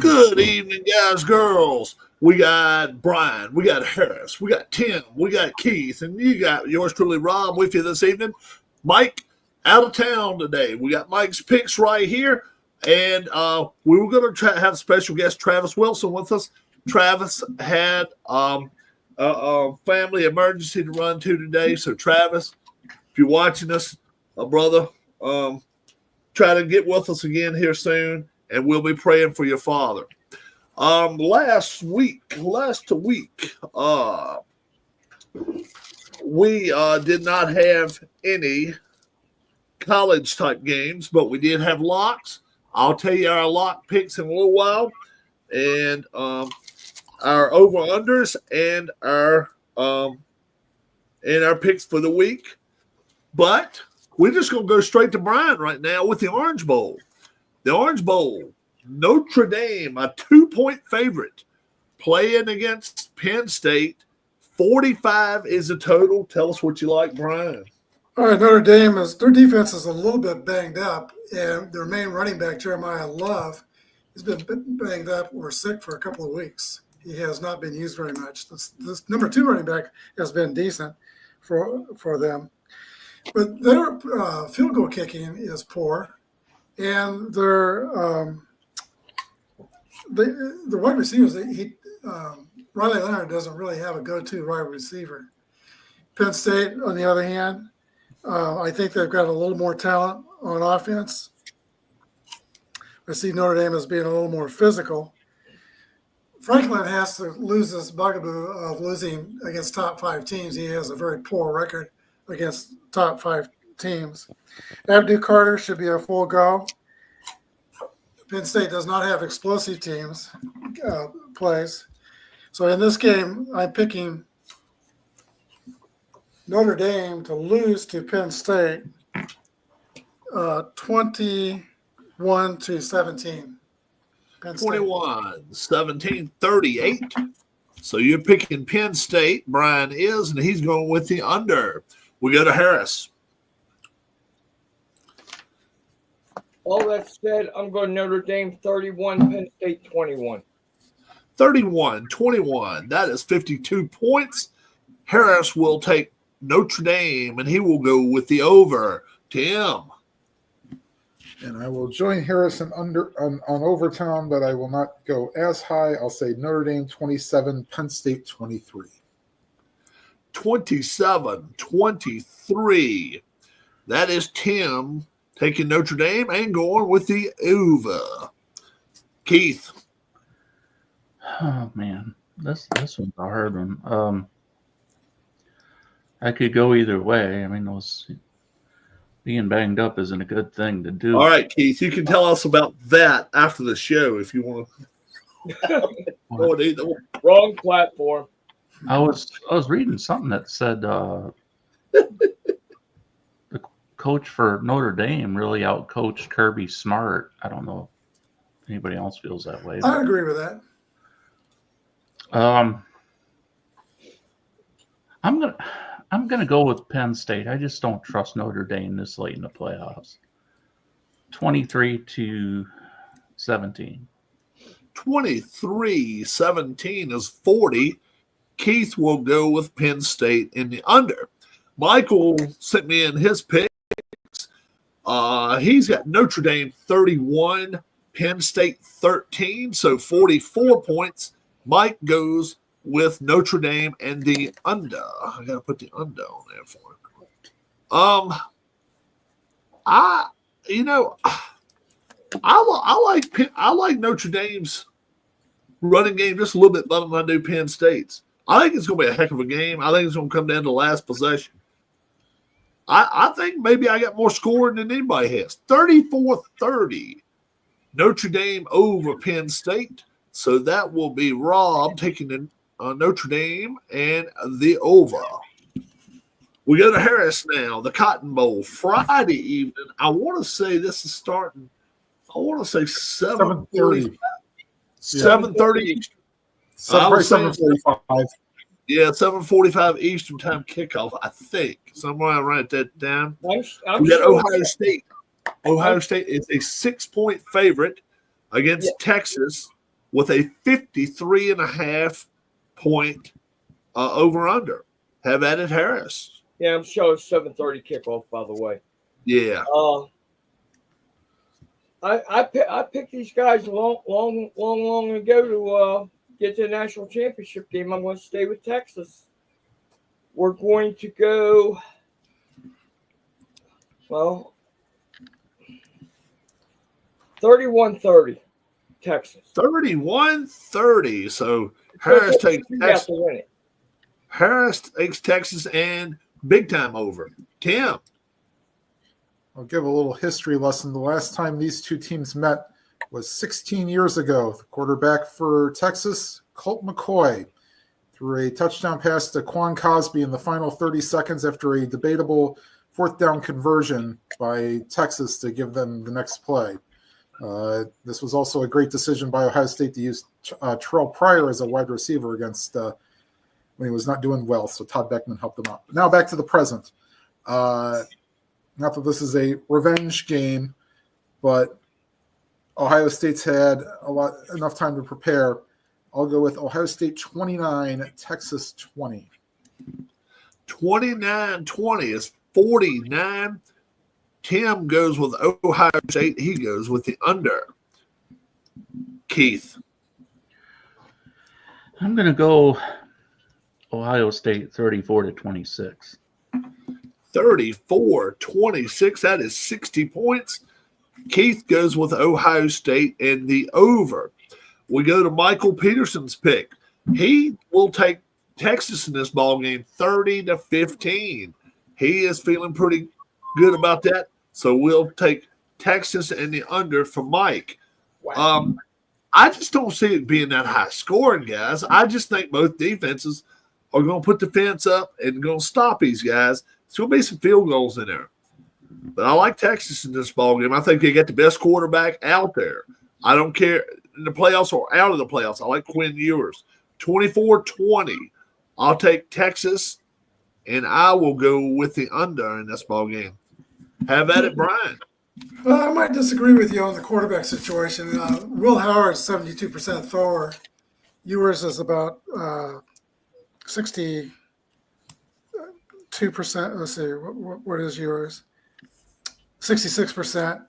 Good evening, guys, girls. We got Brian, we got Harris, we got Tim, we got Keith, and you got yours truly, Rob, with you this evening. Mike, out of town today. We got Mike's picks right here, and we were going to have special guest Travis Wilson with us. Travis had a family emergency to run to today, so Travis, if you're watching us, brother, try to get with us again here soon, and we'll be praying for your father. Last week, we did not have any college type games, but we did have locks. I'll tell you our lock picks in a little while, and our over unders and our picks for the week. But we're just going to go straight to Brian right now with the Orange Bowl. The Orange Bowl, Notre Dame, a 2-point favorite, playing against Penn State. 45 is the total. Tell us what you like, Brian. All right, Notre Dame, their defense is a little bit banged up, and their main running back, Jeremiah Love, has been banged up or sick for a couple of weeks. He has not been used very much. This number 2 running back has been decent for them. But their field goal kicking is poor, and their the wide receivers, Riley Leonard doesn't really have a go-to wide receiver. Penn State, on the other hand, I think they've got a little more talent on offense. I see Notre Dame as being a little more physical. Franklin has to lose this bugaboo of losing against top 5 teams. He has a very poor record against top 5 teams. Abdu Carter should be a full go. Penn State does not have explosive teams plays. So in this game, I'm picking Notre Dame to lose to Penn State 21-17. 21, 17, 38. So you're picking Penn State. Brian is, and he's going with the under. We go to Harris. All that said, I'm going Notre Dame 31, Penn State 21. 31-21. That is 52 points. Harris will take Notre Dame, and he will go with the over. Tim. And I will join Harrison on Overtown, but I will not go as high. I'll say Notre Dame 27, Penn State 23. 27-23. That is Tim taking Notre Dame and going with the over. Keith. Oh man, this one's a hard one. I could go either way. I mean, being banged up isn't a good thing to do. All right, Keith, you can tell us about that after the show if you want to. Wrong platform. I was reading something that said the coach for Notre Dame really outcoached Kirby Smart. I don't know if anybody else feels that way. I agree with that. I'm gonna go with Penn State. I just don't trust Notre Dame this late in the playoffs. 23-17. 23-17 is 40. Keith will go with Penn State in the under. Michael sent me in his picks. He's got Notre Dame 31, Penn State 13, so 44 points. Mike goes with Notre Dame and the under. I got to put the under on there for him. I like Notre Dame's running game just a little bit better than I do Penn State's. I think it's going to be a heck of a game. I think it's going to come down to the last possession. I think maybe I got more scoring than anybody has. 34-30. Notre Dame over Penn State. So that will be Rob taking the Notre Dame and the over. We go to Harris now, the Cotton Bowl, Friday evening. I want to say this is starting, 7:30. 7:30 Eastern. 7:45. Yeah, 7:45 Eastern time kickoff, I think. Somewhere I write that down. I'm We got sure. Ohio State. Ohio State is a 6-point favorite against Texas. with a 53.5 point over-under. Have at it, Harris. Yeah, I'm showing 7:30 kickoff, by the way. Yeah. I picked these guys long ago to get to the national championship game. I'm going to stay with Texas. We're going to go. Well, 31-30, Texas. 31-30. So Harris takes Texas. Win it. Harris takes Texas and big time over. Tim. I'll give a little history lesson. The last time these two teams met was 16 years ago. The quarterback for Texas, Colt McCoy, threw a touchdown pass to Quan Cosby in the final 30 seconds after a debatable fourth down conversion by Texas to give them the next play. This was also a great decision by Ohio State to use Terrell Pryor as a wide receiver against when he was not doing well. So Todd Beckman helped him out. Now back to the present. Not that this is a revenge game, but Ohio State's had enough time to prepare. I'll go with Ohio State 29, Texas 20. 29-20 is 49. Tim goes with Ohio State. He goes with the under. Keith. I'm going to go Ohio State 34-26. 34-26. That is 60 points. Keith goes with Ohio State and the over. We go to Michael Peterson's pick. He will take Texas in this ball game 30-15. He is feeling pretty good about that. So we'll take Texas and the under for Mike. Wow. I just don't see it being that high scoring, guys. I just think both defenses are going to put the fence up and going to stop these guys. It's going to be some field goals in there. But I like Texas in this ballgame. I think they got the best quarterback out there. I don't care in the playoffs or out of the playoffs. I like Quinn Ewers. 24-20. I'll take Texas, and I will go with the under in this ballgame. Have at it, Brian. Well, I might disagree with you on the quarterback situation. Will Howard's 72% thrower. Ewers is about 62%. Let's see, what is yours? 66%.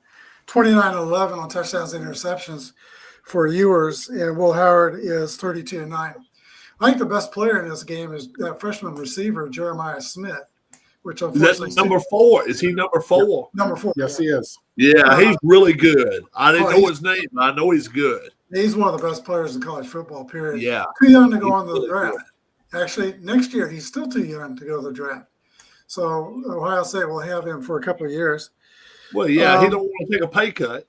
29-11 on touchdowns and interceptions for Ewers, and Will Howard is 32-9. I think the best player in this game is that freshman receiver, Jeremiah Smith, which unfortunately is that number 4? Is he number 4? Number 4. Yes, he is. Yeah, he's really good. I didn't know his name, but I know he's good. He's one of the best players in college football, period. Yeah. Too young to go on the really draft. Actually, next year, he's still too young to go to the draft. So Ohio State will have him for a couple of years. Well, yeah, he don't want to take a pay cut.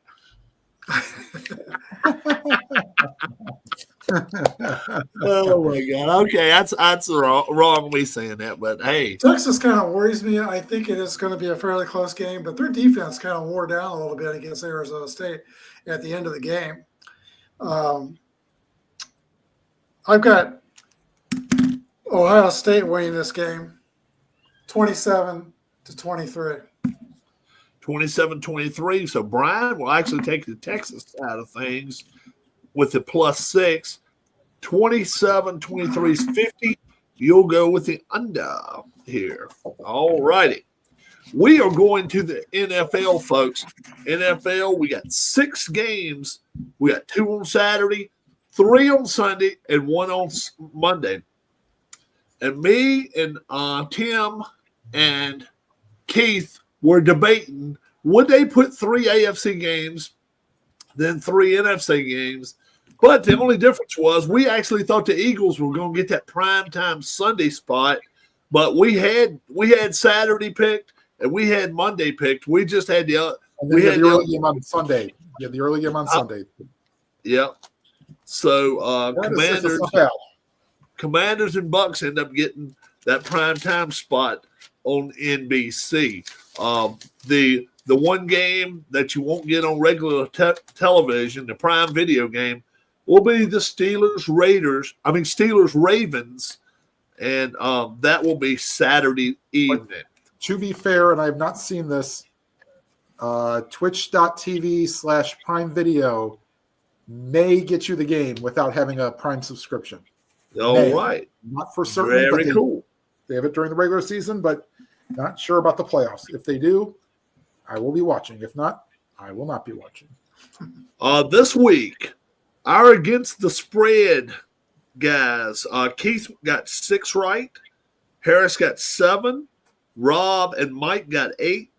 Oh my God! Okay, that's wrong me saying that, but hey, Texas kind of worries me. I think it is going to be a fairly close game, but their defense kind of wore down a little bit against Arizona State at the end of the game. I've got Ohio State winning this game, 27-23. 27-23. So Brian will actually take the Texas side of things with the +6. 27-23 is 50. You'll go with the under here. All righty. We are going to the NFL, folks. NFL, we got 6 games. We got 2 on Saturday, 3 on Sunday, and 1 on Monday. And me and Tim and Keith were debating, would they put 3 AFC games, then 3 NFC games? But the only difference was we actually thought the Eagles were going to get that primetime Sunday spot, but we had Saturday picked and we had Monday picked. We just had the early game on Sunday. Yeah, the early game on Sunday. Yep. So Commanders and Bucks end up getting that primetime spot on NBC. The one game that you won't get on regular television, the prime video game, will be the Steelers Ravens, and that will be Saturday evening. To be fair, and I have not seen this, twitch.tv/Prime Video may get you the game without having a Prime subscription. All right. Not for certain, Very but cool. they have it during the regular season, but not sure about the playoffs. If they do, I will be watching. If not, I will not be watching. This week, our Against the Spread guys, Keith got 6 right. Harris got 7. Rob and Mike got 8.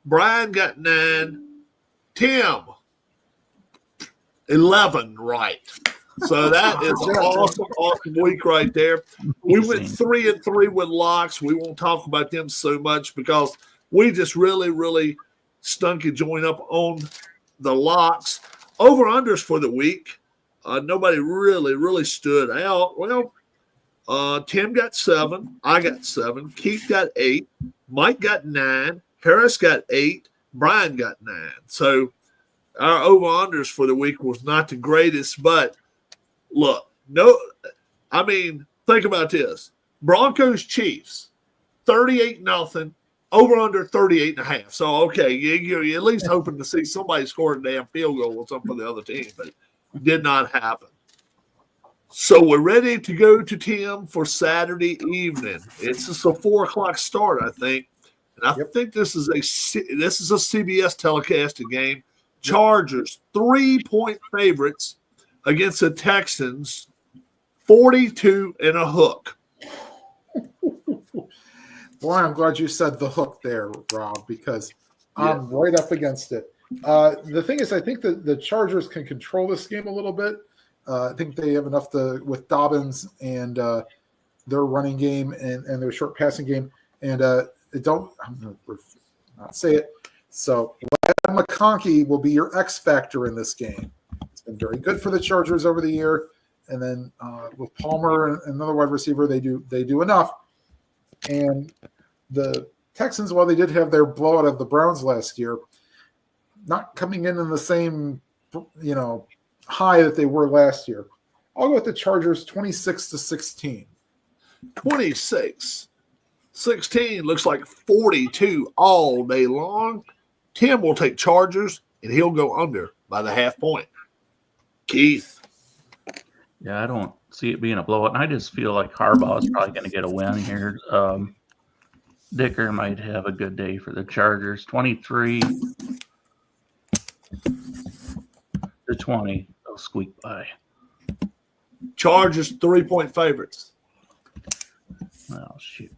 Brian got 9. Tim, 11 right. So that is an awesome week right there. We went 3-3 with locks. We won't talk about them so much because we just really stunk a joint up on the locks. Over-unders for the week. Nobody really stood out. Well, Tim got 7. I got 7. Keith got 8. Mike got 9. Harris got 8. Brian got 9. So our over-unders for the week was not the greatest, but look, think about this. Broncos Chiefs, 38-0, over under 38.5. So, okay, you're at least hoping to see somebody score a damn field goal or something for the other team, but it did not happen. So we're ready to go to Tim for Saturday evening. It's just a 4:00 start, I think. And I think this is a CBS telecasted game. Chargers, 3-point favorites against the Texans, 42 and a hook. Boy, I'm glad you said the hook there, Rob, because I'm right up against it. The thing is, I think that the Chargers can control this game a little bit. I think they have enough with Dobbins and their running game and their short passing game. And I'm going to not say it. So McConkey will be your X factor in this game. It's been very good for the Chargers over the year. And then with Palmer and another wide receiver, they do enough. And the Texans, while they did have their blowout of the Browns last year, not coming in the same, high that they were last year. I'll go with the Chargers 26-16. 26-16 looks like 42 all day long. Tim will take Chargers, and he'll go under by the half point. Keith. Yeah, I don't see it being a blowout. And I just feel like Harbaugh is probably going to get a win here. Dicker might have a good day for the Chargers. 23-20. They'll squeak by. Chargers 3-point favorites. Oh, shoot.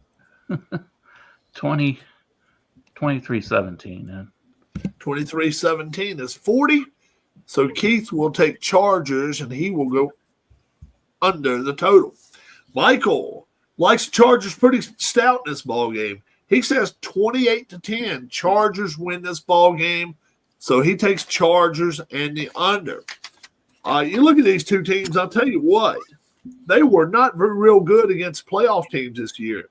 23-17. Then. 23-17 is 40. So Keith will take Chargers, and he will go under the total. Michael likes the Chargers pretty stout in this ball game. He says 28-10. Chargers win this ball game. So he takes Chargers and the under. You look at these two teams, I'll tell you what, they were not real good against playoff teams this year.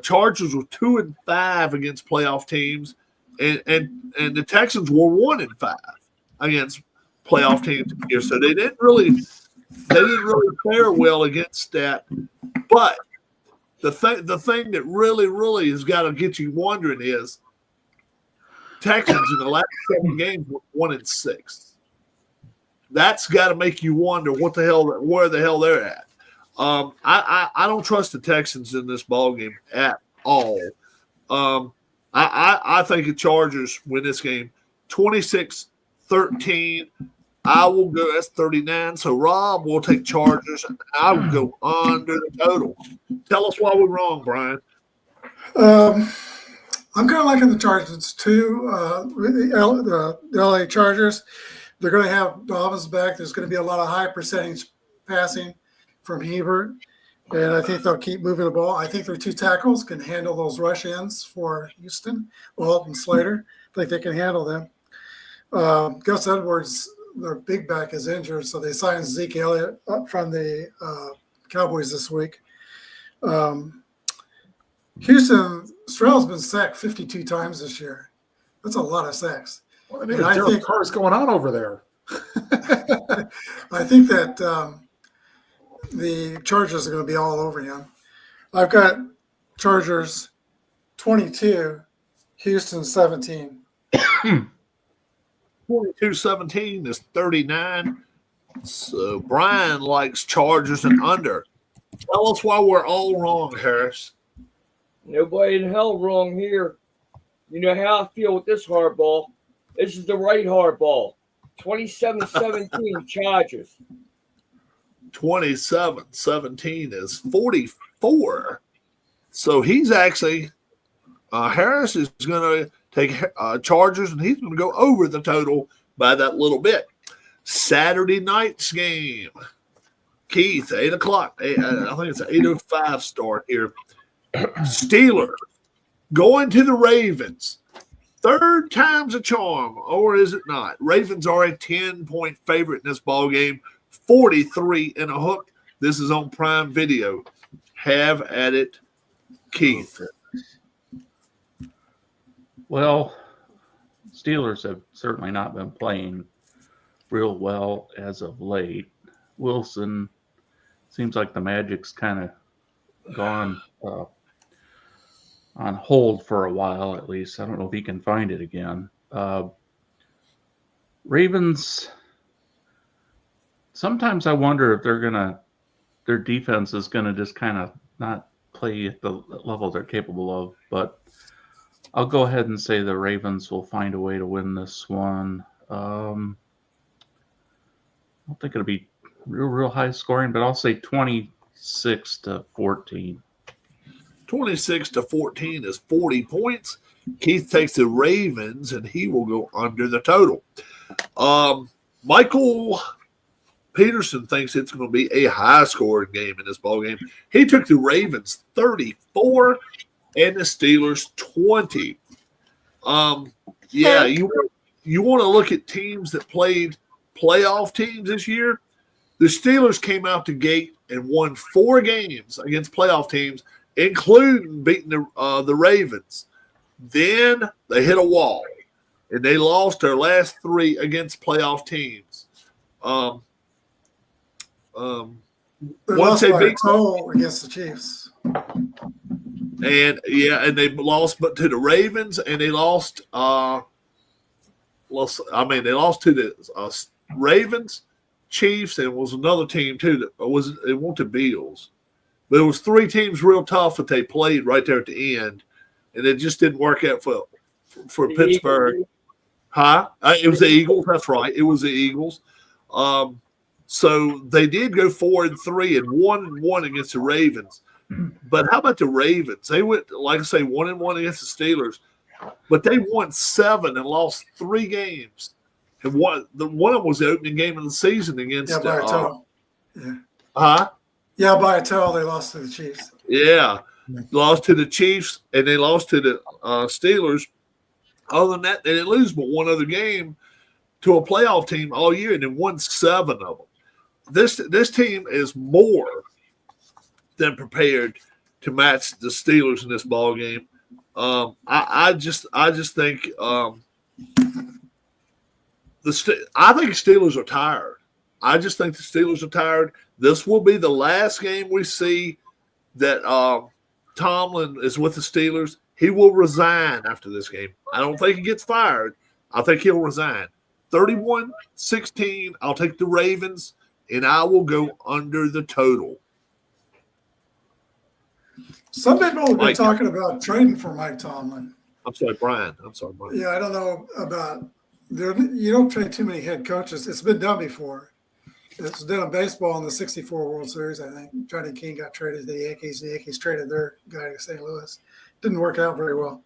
Chargers were 2-5 against playoff teams, and the Texans were 1-5 against playoff teams this year. So they didn't really fare well against that. But the thing that really has got to get you wondering is Texans in the last 7 games were 1-6. That's got to make you wonder where the hell they're at. I don't trust the Texans in this ball game at all. I think the Chargers win this game 26-13. I will go. That's 39. So Rob will take Chargers, and I will go under the total. Tell us why we're wrong, Brian. I'm kind of liking the Chargers too. The LA Chargers. They're going to have Dobbins back. There's going to be a lot of high percentage passing from Hebert, and I think they'll keep moving the ball. I think their 2 tackles can handle those rush ends for Houston. Walt and Slater, I think they can handle them. Gus Edwards, their big back, is injured, so they signed Zeke Elliott up from the Cowboys this week. Houston, Stroud's been sacked 52 times this year. That's a lot of sacks. Well, I think cars going on over there. I think that the Chargers are going to be all over him. I've got Chargers 22, Houston 17. 22-17 is 39. So Brian likes Chargers and under. Tell us why we're all wrong, Harris. Nobody in hell wrong here. You know how I feel with this hardball. This is the right hardball. 27-17 Chargers. 27-17 is 44. So he's actually Harris is going to take Chargers, and he's going to go over the total by that little bit. Saturday night's game. Keith, 8 o'clock. I think it's an 8:05 start here. Steelers going to the Ravens. Third time's a charm, or is it not? Ravens are a 10-point favorite in this ball game. 43 and a hook. This is on Prime Video. Have at it, Keith. Well, Steelers have certainly not been playing real well as of late. Wilson seems like the magic's kind of gone on hold for a while, at least. I don't know if he can find it again. Ravens, sometimes I wonder if their defense is gonna just kind of not play at the level they're capable of. But I'll go ahead and say the Ravens will find a way to win this one. I don't think it'll be real high scoring, but I'll say 26-14. 26-14 is 40 points. Keith takes the Ravens, and he will go under the total. Michael Peterson thinks it's going to be a high-scoring game in this ballgame. He took the Ravens 34 and the Steelers 20. Yeah, you want to look at teams that played playoff teams this year. The Steelers came out the gate and won 4 games against playoff teams, including beating the Ravens. Then they hit a wall, and they lost their last 3 against playoff teams. They lost by a total against the Chiefs. And they lost, but to the Ravens, and they lost. They lost to the Ravens, Chiefs, and it was another team too. It wasn't the Bills, but it was 3 teams real tough that they played right there at the end, and it just didn't work out for Pittsburgh. Huh? It was the Eagles. That's right. It was the Eagles. So they did go 4-3 and 1-1 against the Ravens. But how about the Ravens? They went, like I say, 1-1 against the Steelers, but they won 7 and lost 3 games. And one of them was the opening game of the season against. By a toe. Huh? Yeah, by a toe they lost to the Chiefs. Yeah, lost to the Chiefs and they lost to the Steelers. Other than that, they didn't lose but one other game to a playoff team all year, and they won 7 of them. This team is more than prepared to match the Steelers in this ball game. I just think I think Steelers are tired. I just think the Steelers are tired. This will be the last game we see that Tomlin is with the Steelers. He will resign after this game. I don't think he gets fired. I think he'll resign. 31-16, I'll take the Ravens, and I will go under the total. Some people have been talking about trading for Mike Tomlin. I'm sorry, Brian. Yeah, I don't know about there. You don't trade too many head coaches. It's been done before. It's done in baseball in the '64 World Series. I think Johnny King got traded to the Yankees. The Yankees traded their guy to St. Louis. Didn't work out very well.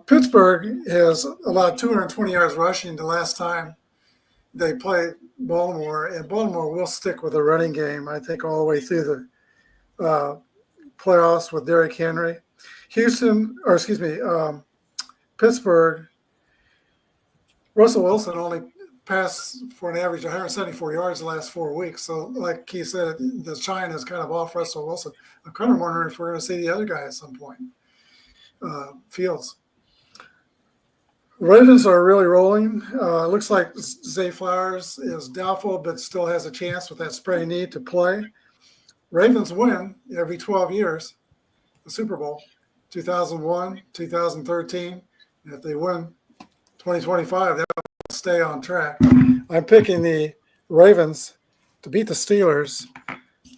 Pittsburgh has allowed 220 yards rushing the last time they played Baltimore, and Baltimore will stick with a running game, I think, all the way through the playoffs with Derrick Henry. Pittsburgh, Russell Wilson only passed for an average of 174 yards the last 4 weeks. So, like he said, the shine is kind of off Russell Wilson. I'm kind of wondering if we're going to see the other guy at some point. Fields. Ravens are really rolling. Looks like Zay Flowers is doubtful, but still has a chance with that sprained knee to play. Ravens win every 12 years, the Super Bowl, 2001, 2013. And if they win 2025, they'll stay on track. I'm picking the Ravens to beat the Steelers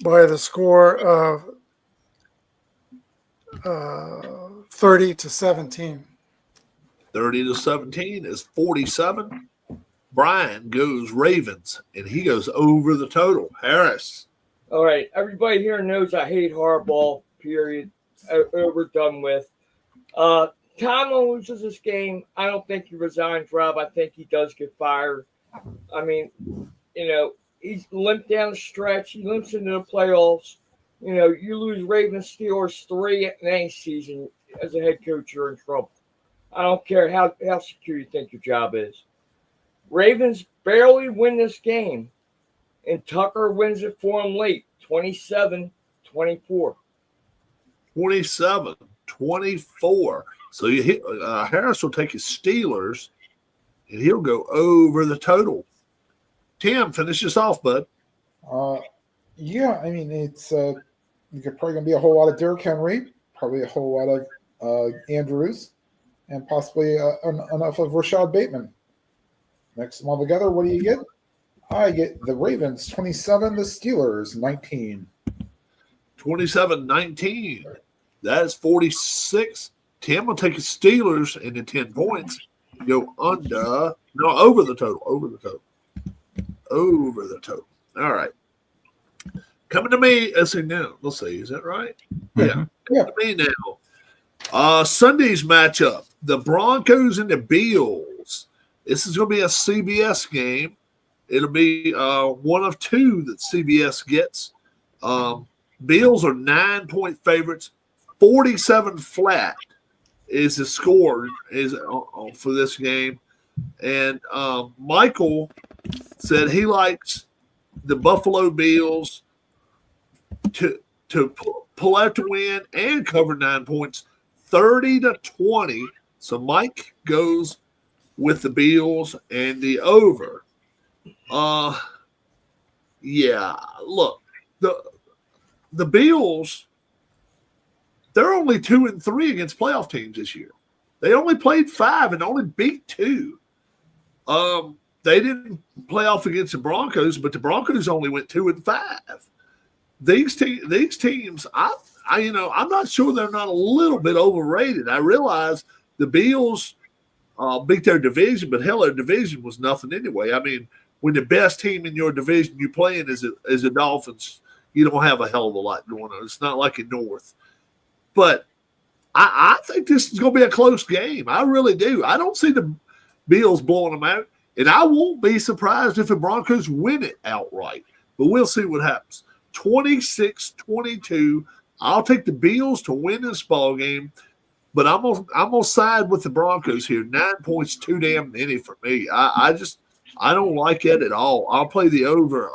by the score of 30-17. 30-17 is 47. Brian goes Ravens, and he goes over the total. Harris. All right, everybody here knows I hate hardball. Period. Over, done with. Tomlin loses this game. I don't think he resigns, Rob. I think he does get fired. I mean, he's limped down the stretch. He limps into the playoffs. You lose Ravens, Steelers 3 in any season as a head coach, you're in trouble. I don't care how secure you think your job is. Ravens barely win this game, and Tucker wins it for them late, 27-24. 27-24. So Harris will take his Steelers, and he'll go over the total. Tim, finish this off, bud. Yeah, I mean, it's probably going to be a whole lot of Derrick Henry, probably a whole lot of Andrews, and possibly enough of Rashad Bateman. Mix them all together, what do you get? I get the Ravens 27, the Steelers 19. 27-19. That is 46. Tim will take his Steelers and the 10 points. Go over the total. Over the total. All right. Coming to me, let's see, is that right? Yeah. Coming to me now. Sunday's matchup, the Broncos and the Bills. This is going to be a CBS game. It'll be one of two that CBS gets. Bills are 9-point favorites. 47 flat is the score for this game. And Michael said he likes the Buffalo Bills to pull out to win and cover 9 points, 30-20. So Mike goes with the Bills and the over. Yeah, look, the Bills, they're only 2-3 against playoff teams this year. They only played 5 and only beat 2. They didn't play off against the Broncos, but the Broncos only went 2-5. These teams, I'm not sure they're not a little bit overrated. I realize the Bills beat their division, but hell, their division was nothing anyway. I mean, when the best team in your division you playing is the Dolphins, you don't have a hell of a lot going on. It's not like in North. But I think this is going to be a close game. I really do. I don't see the Bills blowing them out. And I won't be surprised if the Broncos win it outright. But we'll see what happens. 26-22. I'll take the Bills to win this ball game. But I'm gonna side with the Broncos here. 9 points, too damn many for me. I don't like it at all. I'll play the over.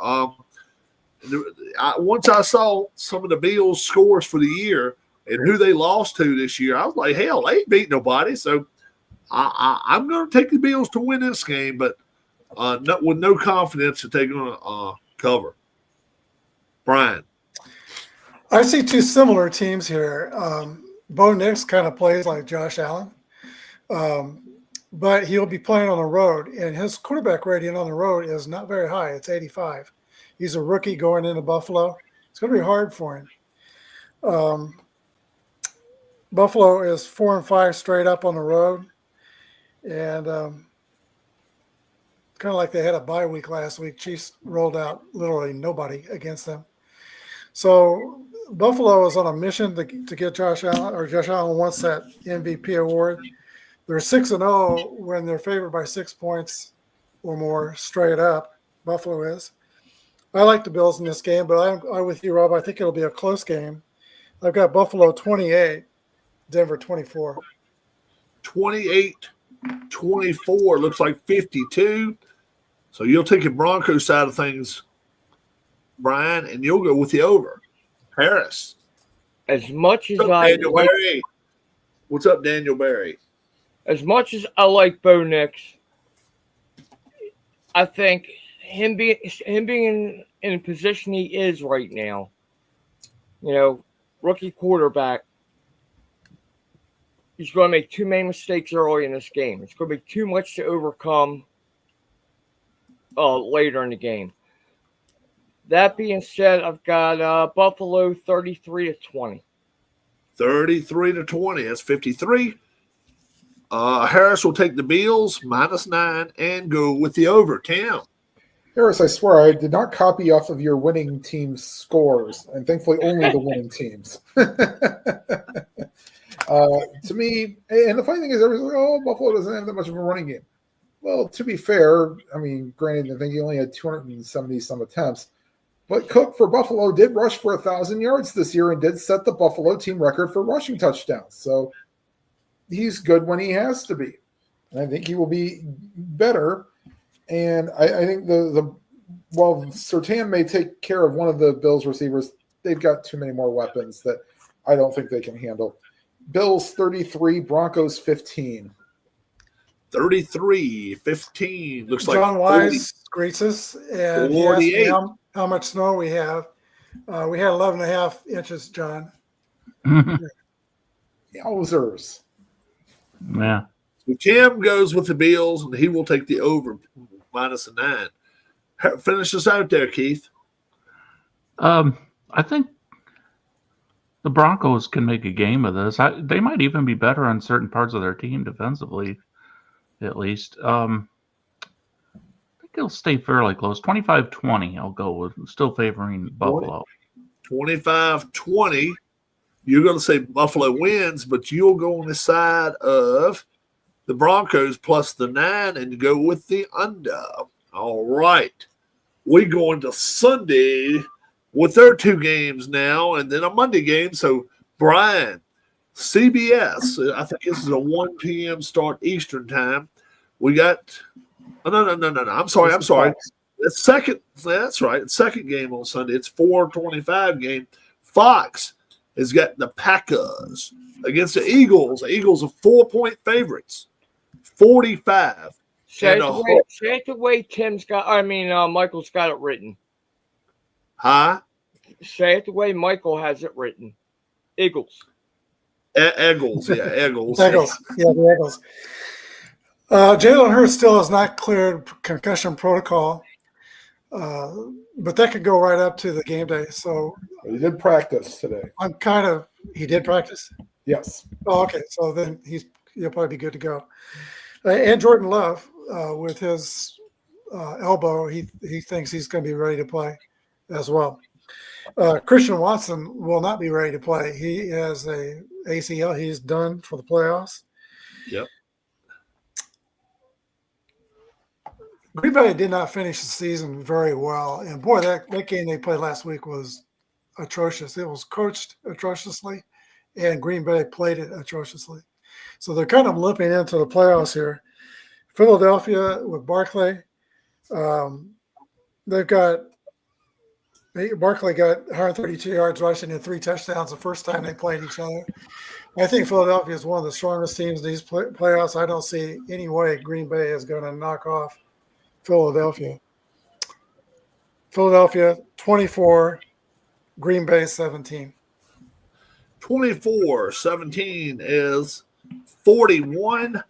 Once I saw some of the Bills' scores for the year and who they lost to this year, I was like, hell, they ain't beat nobody. So I'm going to take the Bills to win this game, but with no confidence that they're going to cover. Brian. I see two similar teams here. Bo Nix kind of plays like Josh Allen, but he'll be playing on the road, and his quarterback rating on the road is not very high. It's 85. He's a rookie going into Buffalo. It's going to be hard for him. Buffalo is 4-5 straight up on the road, and kind of like they had a bye week last week. Chiefs rolled out literally nobody against them. So Buffalo is on a mission to get Josh Allen, or Josh Allen wants that MVP award. They're 6-0 when they're favored by 6 points or more straight up. Buffalo is. I like the Bills in this game, but I'm with you, Rob. I think it'll be a close game. I've got Buffalo 28, Denver 24. 28-24 looks like 52. So you'll take the Broncos side of things, Brian, and you'll go with the over. Harris. As much as Daniel Berry. What's up, Daniel Berry? As much as I like Bo Nix, I think him being in the position he is right now, rookie quarterback, he's going to make too many mistakes early in this game. It's going to be too much to overcome later in the game. That being said, I've got Buffalo 33-20. 33-20. That's 53. Harris will take the Bills -9 and go with the over. Tim. Harris, I swear I did not copy off of your winning team's scores, and thankfully only the winning teams. To me, and the funny thing is, everyone's like, oh, Buffalo doesn't have that much of a running game. Well, to be fair, I mean, granted, I think he only had 270-some attempts, but Cook for Buffalo did rush for 1,000 yards this year and did set the Buffalo team record for rushing touchdowns. So he's good when he has to be. And I think he will be better. And I think while Surtain may take care of one of the Bills receivers, they've got too many more weapons that I don't think they can handle. Bills 33, Broncos 15. 33-15. Looks like John Wise greets us, and he asked me 48. how much snow we have. We had 11.5 inches, John. Yowzers. Yeah. So Tim goes with the Bills, and he will take the over -9. Finish us out there, Keith. I think the Broncos can make a game of this. They might even be better on certain parts of their team defensively, at least. I think it'll stay fairly close. 25-20, I'll go with. Still favoring Buffalo. 25-20. You're going to say Buffalo wins, but you'll go on the side of the Broncos plus the 9 and go with the under. All right. We go into Sunday with their 2 games now and then a Monday game. So, Brian, CBS, I think this is a 1 p.m. start Eastern time. We got no. I'm sorry. It's second. That's right. It's second game on Sunday. It's 4:25 game. Fox has got the Packers against the Eagles. The Eagles are 4-point favorites. 45. Say it the way Michael's got it written. Huh? Say it the way Michael has it written. Eagles. Eagles, yeah, Eagles. Eagles. Yeah, the Eagles. Jalen Hurts still has not cleared concussion protocol, but that could go right up to the game day. So He did practice today. He did practice? Yes. Oh, okay. So then he'll probably be good to go. And Jordan Love, with his elbow, he thinks he's going to be ready to play as well. Christian Watson will not be ready to play. He has a ACL. He's done for the playoffs. Yep. Green Bay did not finish the season very well. And boy, that game they played last week was atrocious. It was coached atrociously, and Green Bay played it atrociously. So they're kind of limping into the playoffs here. Philadelphia with Barkley. Barkley got 132 yards rushing and 3 touchdowns the first time they played each other. I think Philadelphia is one of the strongest teams in these playoffs. I don't see any way Green Bay is going to knock off Philadelphia. Philadelphia 24, Green Bay 17. 24-17 is 41.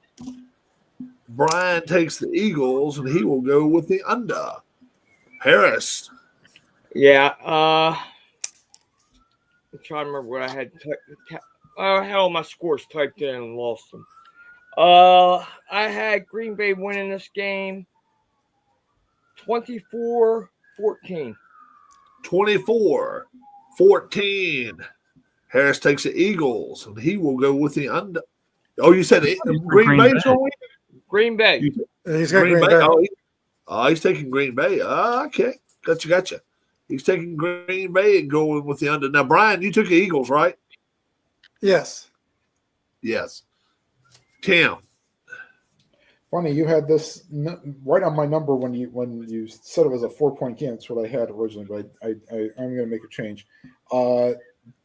Brian takes the Eagles, and he will go with the under. Harris. Yeah. I'm trying to remember what I had. I had all my scores typed in and lost them. I had Green Bay winning this game 24-14. 24-14. Harris takes the Eagles, and he will go with the under. Oh, you said Green Bay's going to win? Green Bay. He's got Green Bay. He's taking Green Bay. Okay. Gotcha. He's taking Green Bay and going with the under. Now, Brian, you took the Eagles, right? Yes. Yes. Tim. Funny, you had this right on my number when you said it was a 4-point game. That's what I had originally, but I'm going to make a change.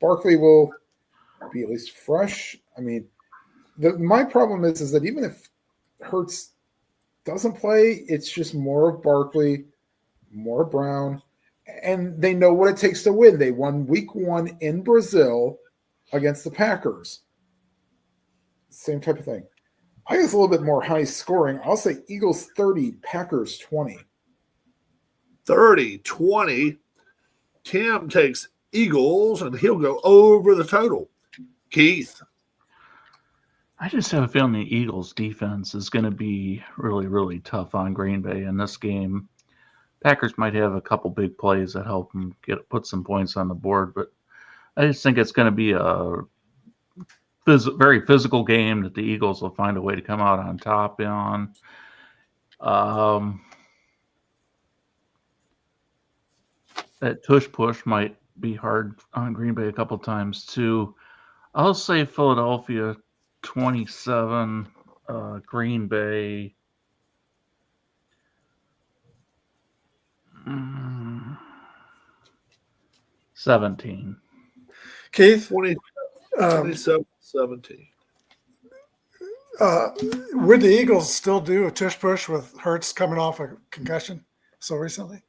Barkley will be at least fresh. I mean, my problem is that even if Hurts doesn't play, it's just more of Barkley, more Brown, and they know what it takes to win. They won week 1 in Brazil against the Packers. Same type of thing. I guess a little bit more high scoring. I'll say Eagles 30, Packers 20. 30-20. Tim takes Eagles, and he'll go over the total. Keith. I just have a feeling the Eagles' defense is going to be really, really tough on Green Bay in this game. Packers might have a couple big plays that help them put some points on the board, but I just think it's going to be a very physical game that the Eagles will find a way to come out on top on. That tush push might be hard on Green Bay a couple times too. I'll say Philadelphia 27, Green Bay 17. Keith, 27-17. Would the Eagles still do a tush push with Hurts coming off a concussion so recently?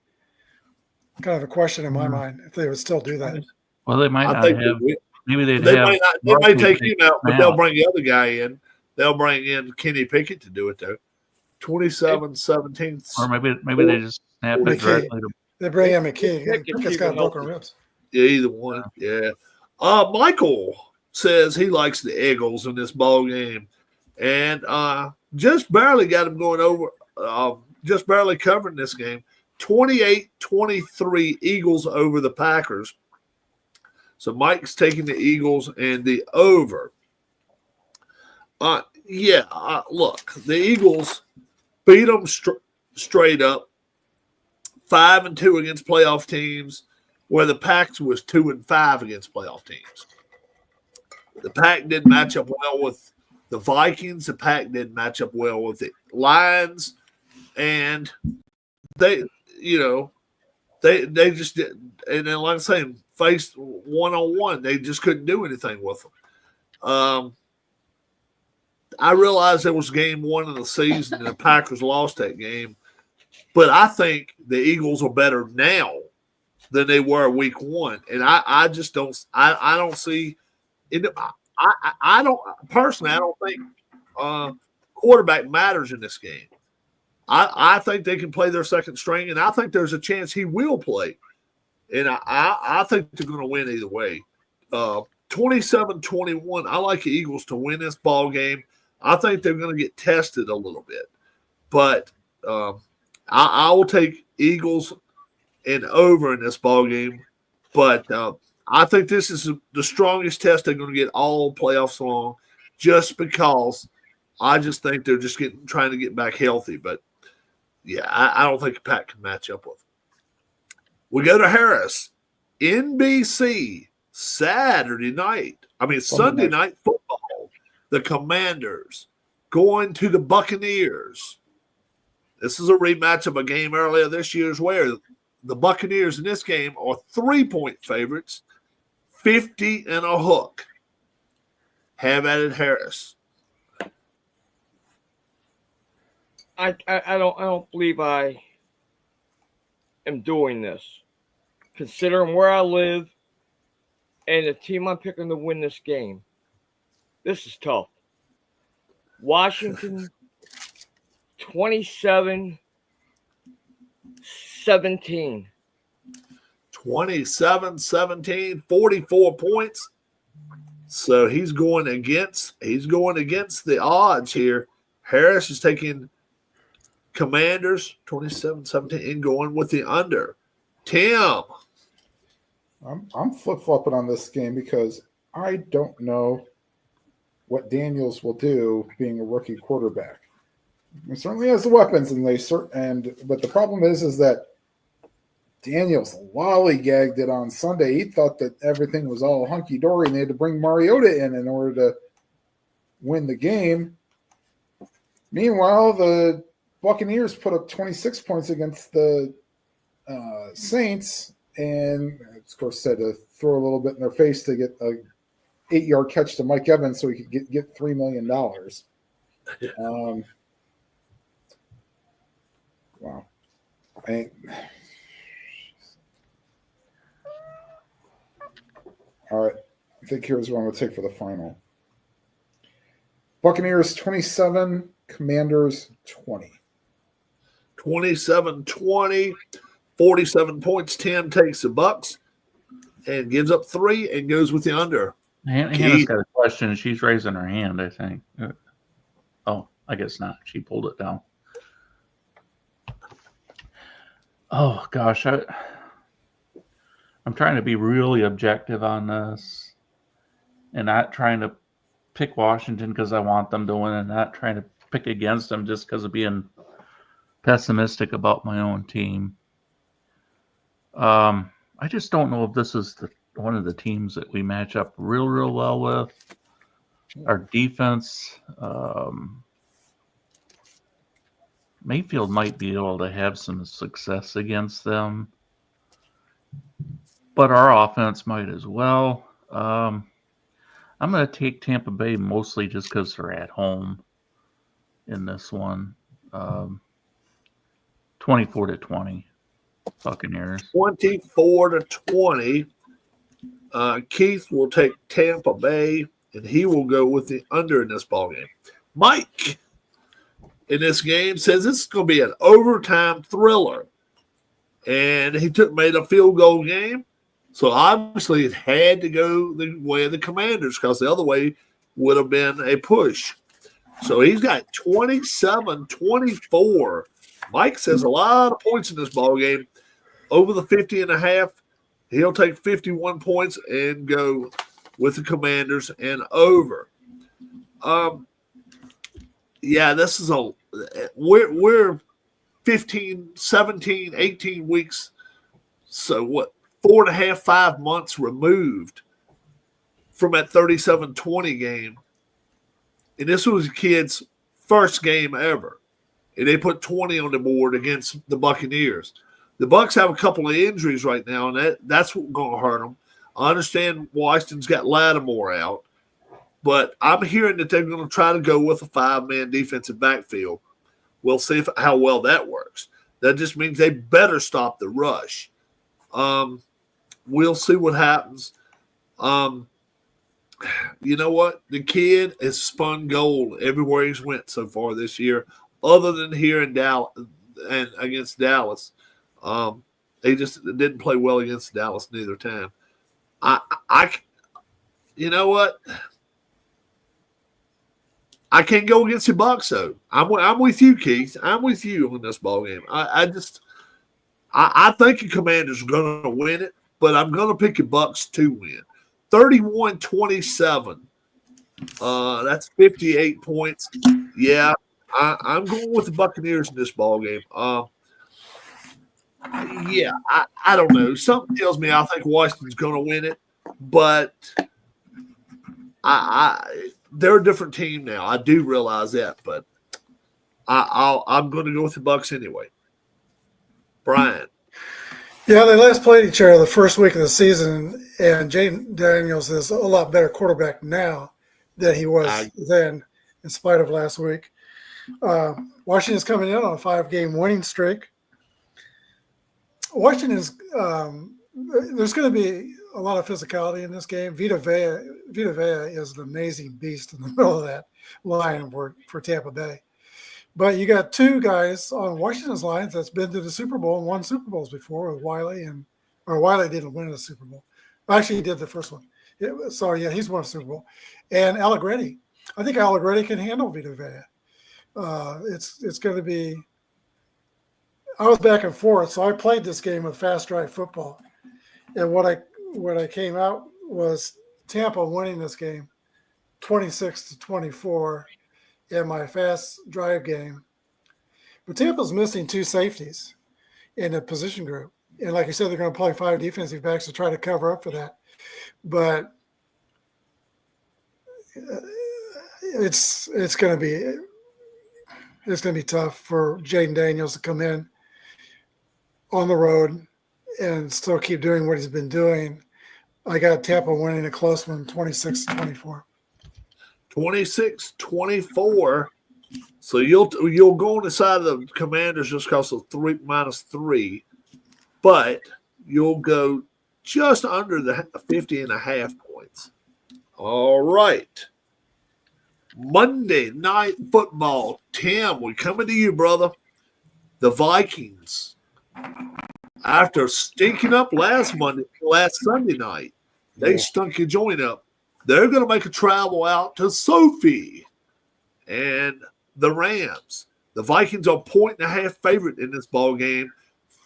Kind of a question in my mind if they would still do that. Well, they might I not think have. Maybe they'd they have. might not. They might take him out, but they'll out. bring the other guy in. They'll bring in Kenny Pickett to do it though. 27-17. Or maybe they just snap it directly to. They bring in McKee. Pickett's Pickett's got even broken healthy. ribs. Yeah, either one. Yeah. Michael says he likes the Eagles in this ball game, and just barely got him going over. Just barely covering this game. 28-23 Eagles over the Packers. So Mike's taking the Eagles and the over. Look, the Eagles beat them straight up, 5-2 against playoff teams, where the Pack was 2-5 against playoff teams. The Pack didn't match up well with the Vikings. The Pack didn't match up well with the Lions, and they just didn't. And then, like I say, faced one-on-one, they just couldn't do anything with them. I realized there was game one of the season and the Packers lost that game, but I think the Eagles are better now than they were week one, and I just don't. I don't see it. I don't personally. I don't think quarterback matters in this game. I think they can play their second string, and I think there's a chance he will play. And I think they're going to win either way. 27-21, I like the Eagles to win this ball game. I think they're going to get tested a little bit. But I will take Eagles and over in this ball game. But I think this is the strongest test they're going to get all playoffs long, just because I just think they're just trying to get back healthy. But, yeah, I don't think the Pack can match up with them. We go to Harris, NBC, Sunday night football. The Commanders going to the Buccaneers. This is a rematch of a game earlier this year where the Buccaneers in this game are 3-point favorites, 50 and a hook. Have at it, Harris. I don't believe I am doing this. Considering where I live and the team I'm picking to win this game, this is tough. Washington 27-17. 27-17, 44 points. So he's going against the odds here. Harris is taking Commanders 27-17 and going with the under. Tim. I'm flip-flopping on this game because I don't know what Daniels will do being a rookie quarterback. He certainly has the weapons, but the problem is that Daniels lollygagged it on Sunday. He thought that everything was all hunky-dory, and they had to bring Mariota in order to win the game. Meanwhile, the Buccaneers put up 26 points against the Saints, and of course had to throw a little bit in their face to get a 8-yard catch to Mike Evans so he could get $3 million. Wow. All right. I think here's what I'm going to take for the final. Buccaneers 27, Commanders 20. 27-20, 47 points. Tim takes the Bucks. and gives up 3 and goes with the under. Hannah's got a question. She's raising her hand, I think. Oh, I guess not. She pulled it down. Oh, gosh. I'm trying to be really objective on this and not trying to pick Washington because I want them to win and not trying to pick against them just because of being pessimistic about my own team. I just don't know if this is one of the teams that we match up real well with. Our defense, Mayfield might be able to have some success against them, but our offense might as well. I'm going to take Tampa Bay mostly just because they're at home in this one. 24-20, Buccaneers. 24-20. Keith will take Tampa Bay, and he will go with the under in this ballgame. Mike, in this game, says this is going to be an overtime thriller. And he made a field goal game. So obviously it had to go the way of the Commanders because the other way would have been a push. So he's got 27-24. Mike says a lot of points in this ballgame. Over the 50.5, he'll take 51 points and go with the Commanders and over. Yeah, this is we're 15, 17, 18 weeks. So what? 4.5, 5 months removed from that 37-20 game. And this was a kid's first game ever. And they put 20 on the board against the Buccaneers. The Bucs have a couple of injuries right now, and that's what's going to hurt them. I understand Washington's got Lattimore out, but I'm hearing that they're going to try to go with a 5-man defensive backfield. We'll see how well that works. That just means they better stop the rush. We'll see what happens. You know what? The kid has spun gold everywhere he's went so far this year, other than here in Dallas and against Dallas. They just didn't play well against Dallas neither time. You know what? I can't go against the Bucs though. I'm with you, Keith. I'm with you on this ball game. I think the Commanders are going to win it, but I'm going to pick the Bucs to win. 31-27. That's 58 points. Yeah, I'm going with the Buccaneers in this ball game. Yeah, I don't know. Something tells me I think Washington's going to win it, but they're a different team now. I do realize that, but I'm going to go with the Bucs anyway. Brian. Yeah, they last played each other the first week of the season, and Jaden Daniels is a lot better quarterback now than he was then, in spite of last week. Washington's coming in on a 5-game winning streak. Washington's there's going to be a lot of physicality in this game. Vita Vea is an amazing beast in the middle of that line for Tampa Bay. But you got 2 guys on Washington's lines that's been to the Super Bowl and won Super Bowls before with Wiley Wiley didn't win the Super Bowl. Actually, he did the first one. He's won a Super Bowl. And Allegretti. I think Allegretti can handle Vita Vea. It's going to be – I was back and forth, so I played this game of fast drive football. And what I came out was Tampa winning this game 26-24 in my fast drive game. But Tampa's missing 2 safeties in the position group. And like I said, they're going to play 5 defensive backs to try to cover up for that. But it's going to be tough for Jaden Daniels to come in on the road and still keep doing what he's been doing. I got Tampa winning a close one, 26-24. 26-24. So you'll go on the side of the Commanders just because of -3, but you'll go just under the 50.5 points. All right. Monday Night Football. Tim, we're coming to you, brother. The Vikings after stinking up last Sunday night. They stunk your joint up. They're going to make a travel out to Sophie and the Rams. The Vikings are 1.5 favorite in this ball game,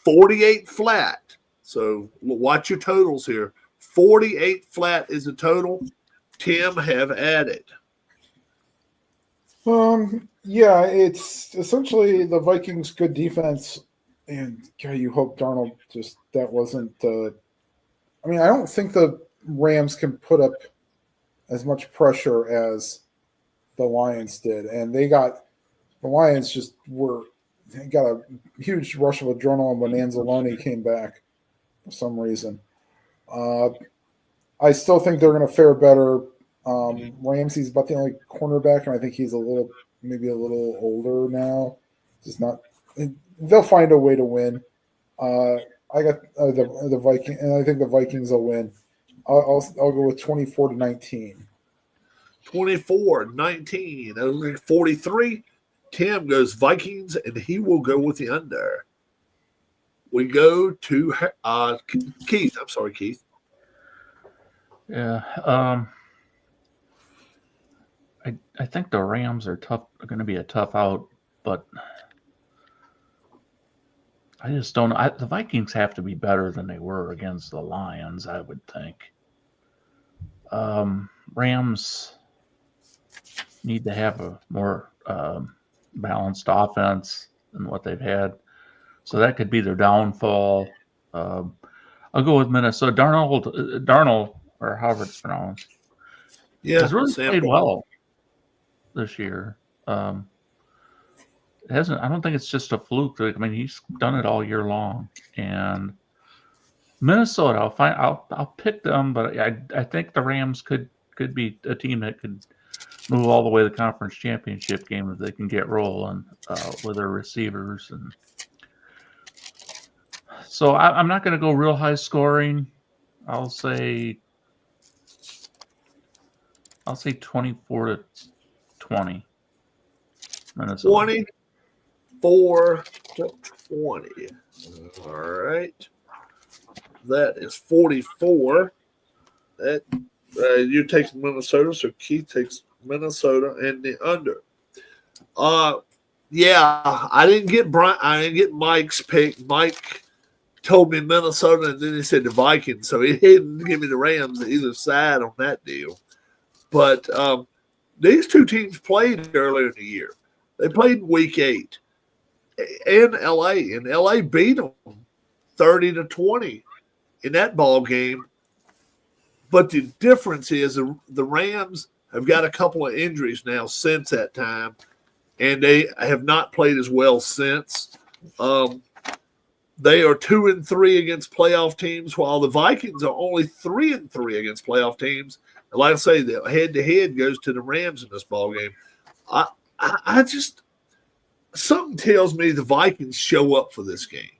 48 flat. So watch your totals here. 48 flat is the total. Tim have added. Yeah, it's essentially the Vikings' good defense, and God, you hope Darnold that wasn't. I mean, I don't think the Rams can put up as much pressure as the Lions did, and the Lions got a huge rush of adrenaline when Anzalone came back for some reason. I still think they're going to fare better. Ramsey's about the only cornerback, and I think he's maybe a little older now. They'll find a way to win. I got the Viking, and I think the Vikings will win. I'll go with 24-19. 24-19. 43. Tim goes Vikings, and he will go with the under. We go to Keith. I'm sorry, Keith. Yeah. I think the Rams are going to be a tough out, but I just don't know. The Vikings have to be better than they were against the Lions, I would think. Rams need to have a more balanced offense than what they've had. So that could be their downfall. I'll go with Minnesota. Darnold, or however it's pronounced, has really played well this year. It hasn't. I don't think it's just a fluke. I mean, he's done it all year long. And Minnesota, I'll pick them, but I think the Rams could be a team that could move all the way to the conference championship game if they can get rolling with their receivers. And so I'm not going to go real high scoring. I'll say 24-20. Minnesota. 24-20. All right. That is 44. That you take Minnesota, so Keith takes Minnesota and the under. Yeah, I didn't get Mike's pick. Mike told me Minnesota, and then he said the Vikings, so he didn't give me the Rams either side on that deal. But these two teams played earlier in the year. They played in Week 8 in L.A., and L.A. beat them 30-20 in that ball game. But the difference is the Rams have got a couple of injuries now since that time, and they have not played as well since. They are 2-3 against playoff teams, while the Vikings are only 3-3 against playoff teams. And like I say, the head-to-head goes to the Rams in this ball game. I just something tells me the Vikings show up for this game.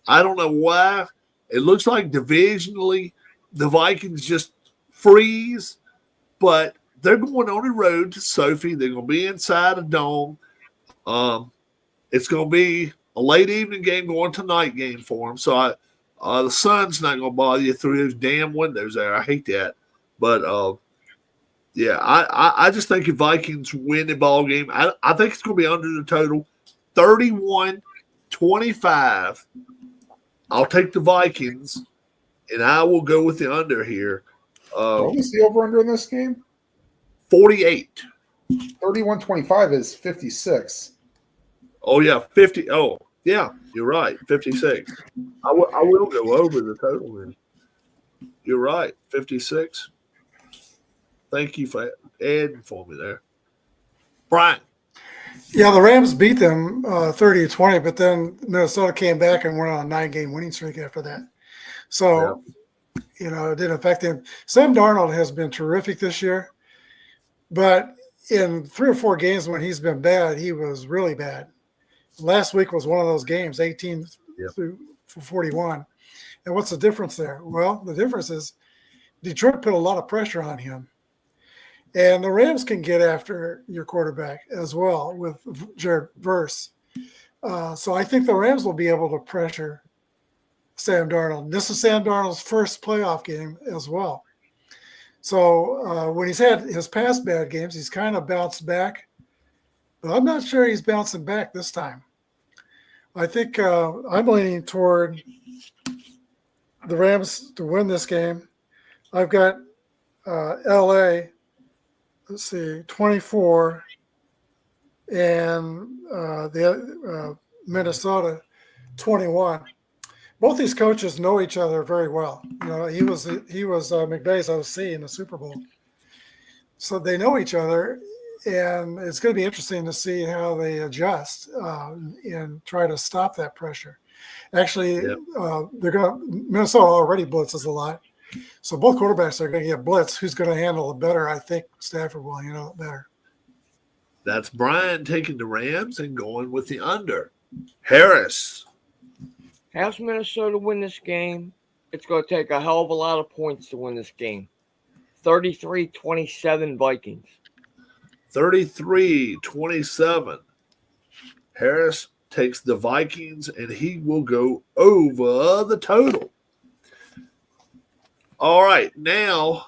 I don't know why. It looks like divisionally the Vikings just freeze, but they're going on the road to Sophie. They're going to be inside a dome. It's going to be a late evening game going to night game for them. So the sun's not going to bother you through those damn windows there. I hate that. But, yeah, I just think if Vikings win the ball game, I think it's going to be under the total 31-25. I'll take the Vikings, and I will go with the under here. What was the over-under in this game? 48. 31-25 is 56. Oh, yeah, 50. Oh, yeah, you're right, 56. I will go over the total then. You're right, 56. Thank you for adding for me there. Brian. Yeah, the Rams beat them 30-20, but then Minnesota came back and went on a 9-game winning streak after that. So, it didn't affect him. Sam Darnold has been terrific this year, but in 3 or 4 games when he's been bad, he was really bad. Last week was one of those games, 18-41. And what's the difference there? Well, the difference is Detroit put a lot of pressure on him. And the Rams can get after your quarterback as well with Jared Verse. So I think the Rams will be able to pressure Sam Darnold. This is Sam Darnold's first playoff game as well. So when he's had his past bad games, he's kind of bounced back. But I'm not sure he's bouncing back this time. I think I'm leaning toward the Rams to win this game. I've got LA, let's see, 24, and Minnesota, 21. Both these coaches know each other very well. You know, he was McVay's OC in the Super Bowl, so they know each other, and it's going to be interesting to see how they adjust and try to stop that pressure. Actually, Minnesota already blitzes a lot, so both quarterbacks are going to get blitz. Who's going to handle it better? I think Stafford will handle it better. That's Brian taking the Rams and going with the under. Harris. How's Minnesota win this game? It's going to take a hell of a lot of points to win this game. 33-27 Vikings. 33-27. Harris takes the Vikings, and he will go over the total. All right, now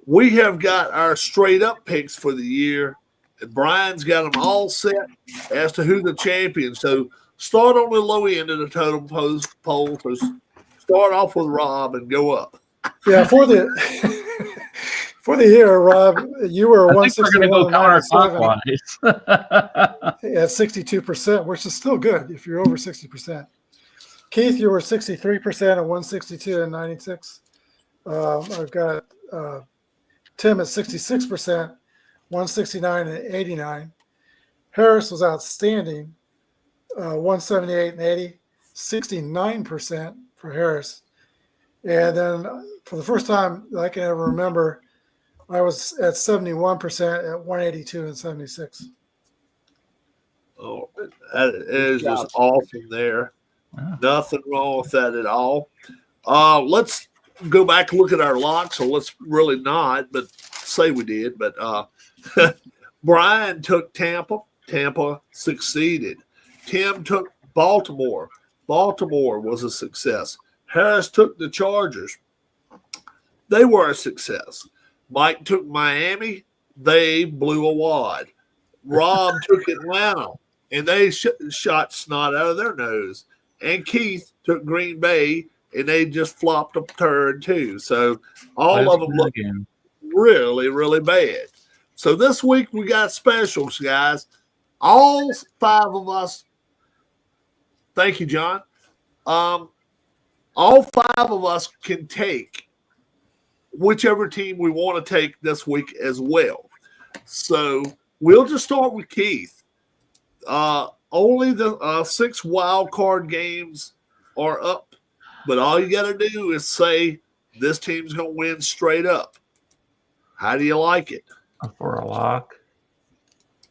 we have got our straight-up picks for the year, and Brian's got them all set as to who the champion. So start on the low end of the total poll. So start off with Rob and go up. Yeah, for the year, Rob, you were 161 at 62%, which is still good if you're over 60%. Keith, you were 63% at 162 and 96. I've got Tim at 66%, 169 and 89. Harris was outstanding, 178 and 80, 69% for Harris. And then for the first time that I can ever remember, I was at 71% at 182 and 76. Oh, that is just awesome there. Wow. Nothing wrong with that at all. Let's go back and look at our locks. So let's really not, but say we did. But Brian took Tampa. Tampa succeeded. Tim took Baltimore. Baltimore was a success. Harris took the Chargers. They were a success. Mike took Miami. They blew a wad. Rob took Atlanta, and they shot snot out of their nose. And Keith took Green Bay, and they just flopped a turd too. So all of them look really, really bad. So this week we got specials, guys. All five of us. Thank you, John. All five of us can take whichever team we want to take this week as well. So we'll just start with Keith. Only the 6 wild card games are up, but all you got to do is say this team's going to win straight up. How do you like it? For a lock?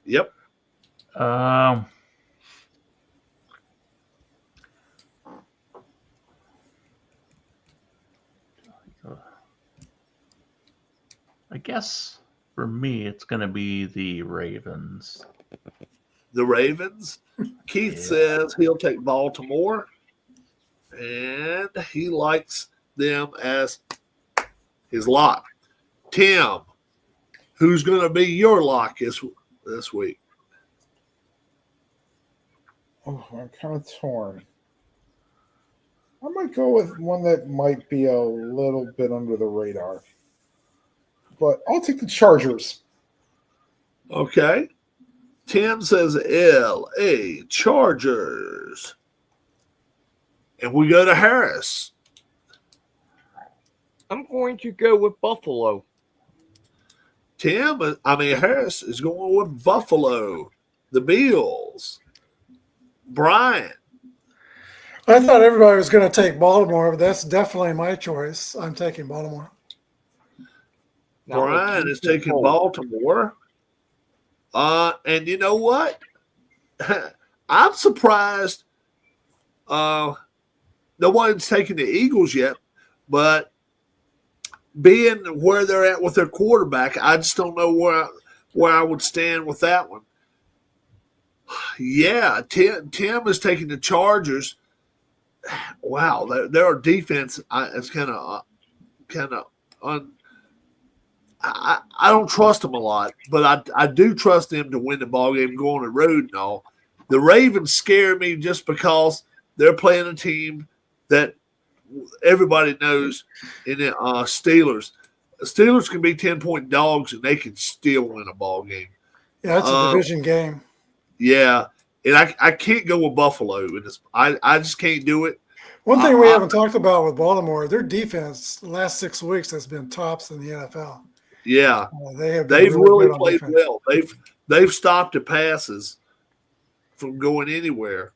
Yep. I guess for me, it's going to be the Ravens. The Ravens. Keith says he'll take Baltimore, and he likes them as his lock. Tim, who's going to be your lock this week? Oh, I'm kind of torn. I might go with one that might be a little bit under the radar. But I'll take the Chargers. Okay. Tim says L.A. Chargers. And we go to Harris. I'm going to go with Buffalo. Harris is going with Buffalo. The Bills. Brian. I thought everybody was going to take Baltimore, but that's definitely my choice. I'm taking Baltimore. Brian is taking Baltimore. And you know what? I'm surprised no one's taken the Eagles yet, but being where they're at with their quarterback, I just don't know where I would stand with that one. Yeah, Tim is taking the Chargers. wow, their defense is kind of I don't trust them a lot, but I do trust them to win the ball game, go on the road and all. The Ravens scare me just because they're playing a team that everybody knows in the Steelers. The Steelers can be 10-point dogs and they can still win a ball game. Yeah, it's a division game. Yeah, and I can't go with Buffalo. I just can't do it. One thing we haven't talked about with Baltimore, their defense the last 6 weeks has been tops in the NFL. Yeah, they've really played well. They've stopped the passes from going anywhere.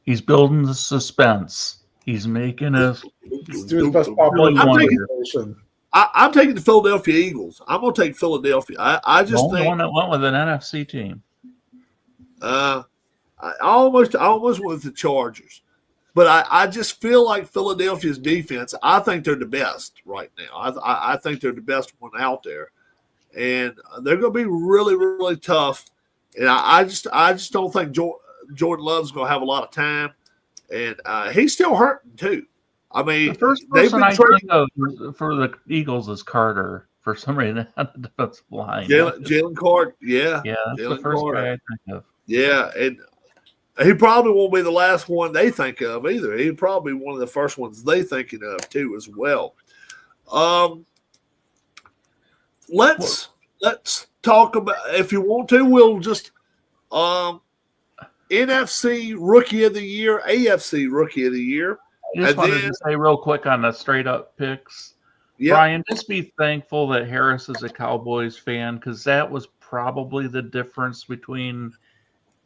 He's building the suspense. He's making us. He's doing the best population. I'm taking the Philadelphia Eagles. I'm going to take Philadelphia. I just think the one that went with an NFC team. I almost went with the Chargers, but I just feel like Philadelphia's defense. I think they're the best right now. I think they're the best one out there, and they're going to be really, really tough. And I just don't think Jordan Love's going to have a lot of time, and he's still hurting too. I mean, the first person I think of for the Eagles is Carter for some reason on the defensive line. Jalen Carter, yeah, that's the first guy I think of. Yeah, and he probably won't be the last one they think of either. He's probably one of the first ones they thinking of too as well. Let's talk about, if you want to, we'll just NFC Rookie of the Year, AFC Rookie of the Year. I just wanted to say real quick on the straight up picks. Yep. Brian, just be thankful that Harris is a Cowboys fan, because that was probably the difference between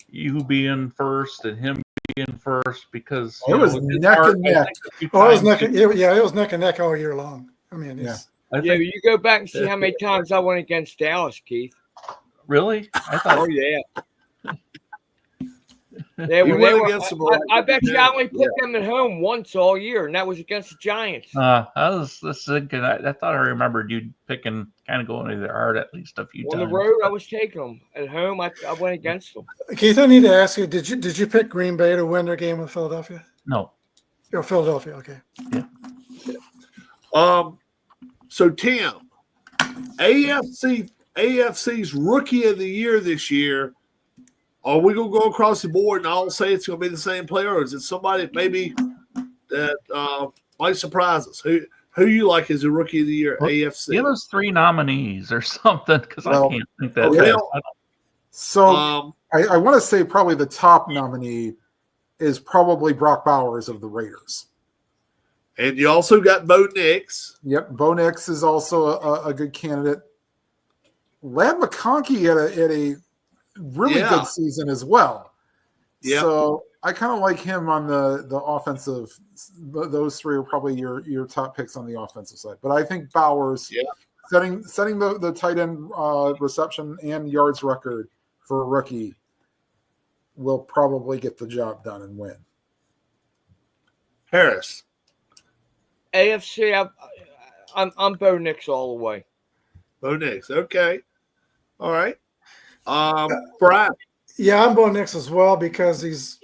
you being first and him being first, because it was neck and neck. It was neck and neck all year long. I mean, you go back and see how many times I went against Dallas, Keith. Really? I thought. Oh yeah. I bet you I only put them at home once all year, and that was against the Giants. I was thinking. I thought I remembered you picking, kind of going to the art at least a few times. On the road, I was taking them. At home, I went against them. Keith, I need to ask you: Did you pick Green Bay to win their game with Philadelphia? No. Oh, Philadelphia. Okay. Yeah. So Tim, AFC's Rookie of the Year this year. Are we going to go across the board and I'll say it's going to be the same player, or is it somebody maybe that might surprise us? Who you like as a Rookie of the Year, AFC? Give us 3 nominees or something, because I can't think that. I want to say probably the top nominee is probably Brock Bowers of the Raiders. And you also got Bo Nix. Yep, Bo Nix is also a good candidate. Ladd McConkey had a really good season as well. Yeah. So I kind of like him on the offensive. Those 3 are probably your top picks on the offensive side. But I think Bowers, setting the tight end reception and yards record for a rookie, will probably get the job done and win. Harris. AFC, I'm Bo Nix all the way. Bo Nix, okay. All right. Brian. Yeah, I'm Bo Nix as well, because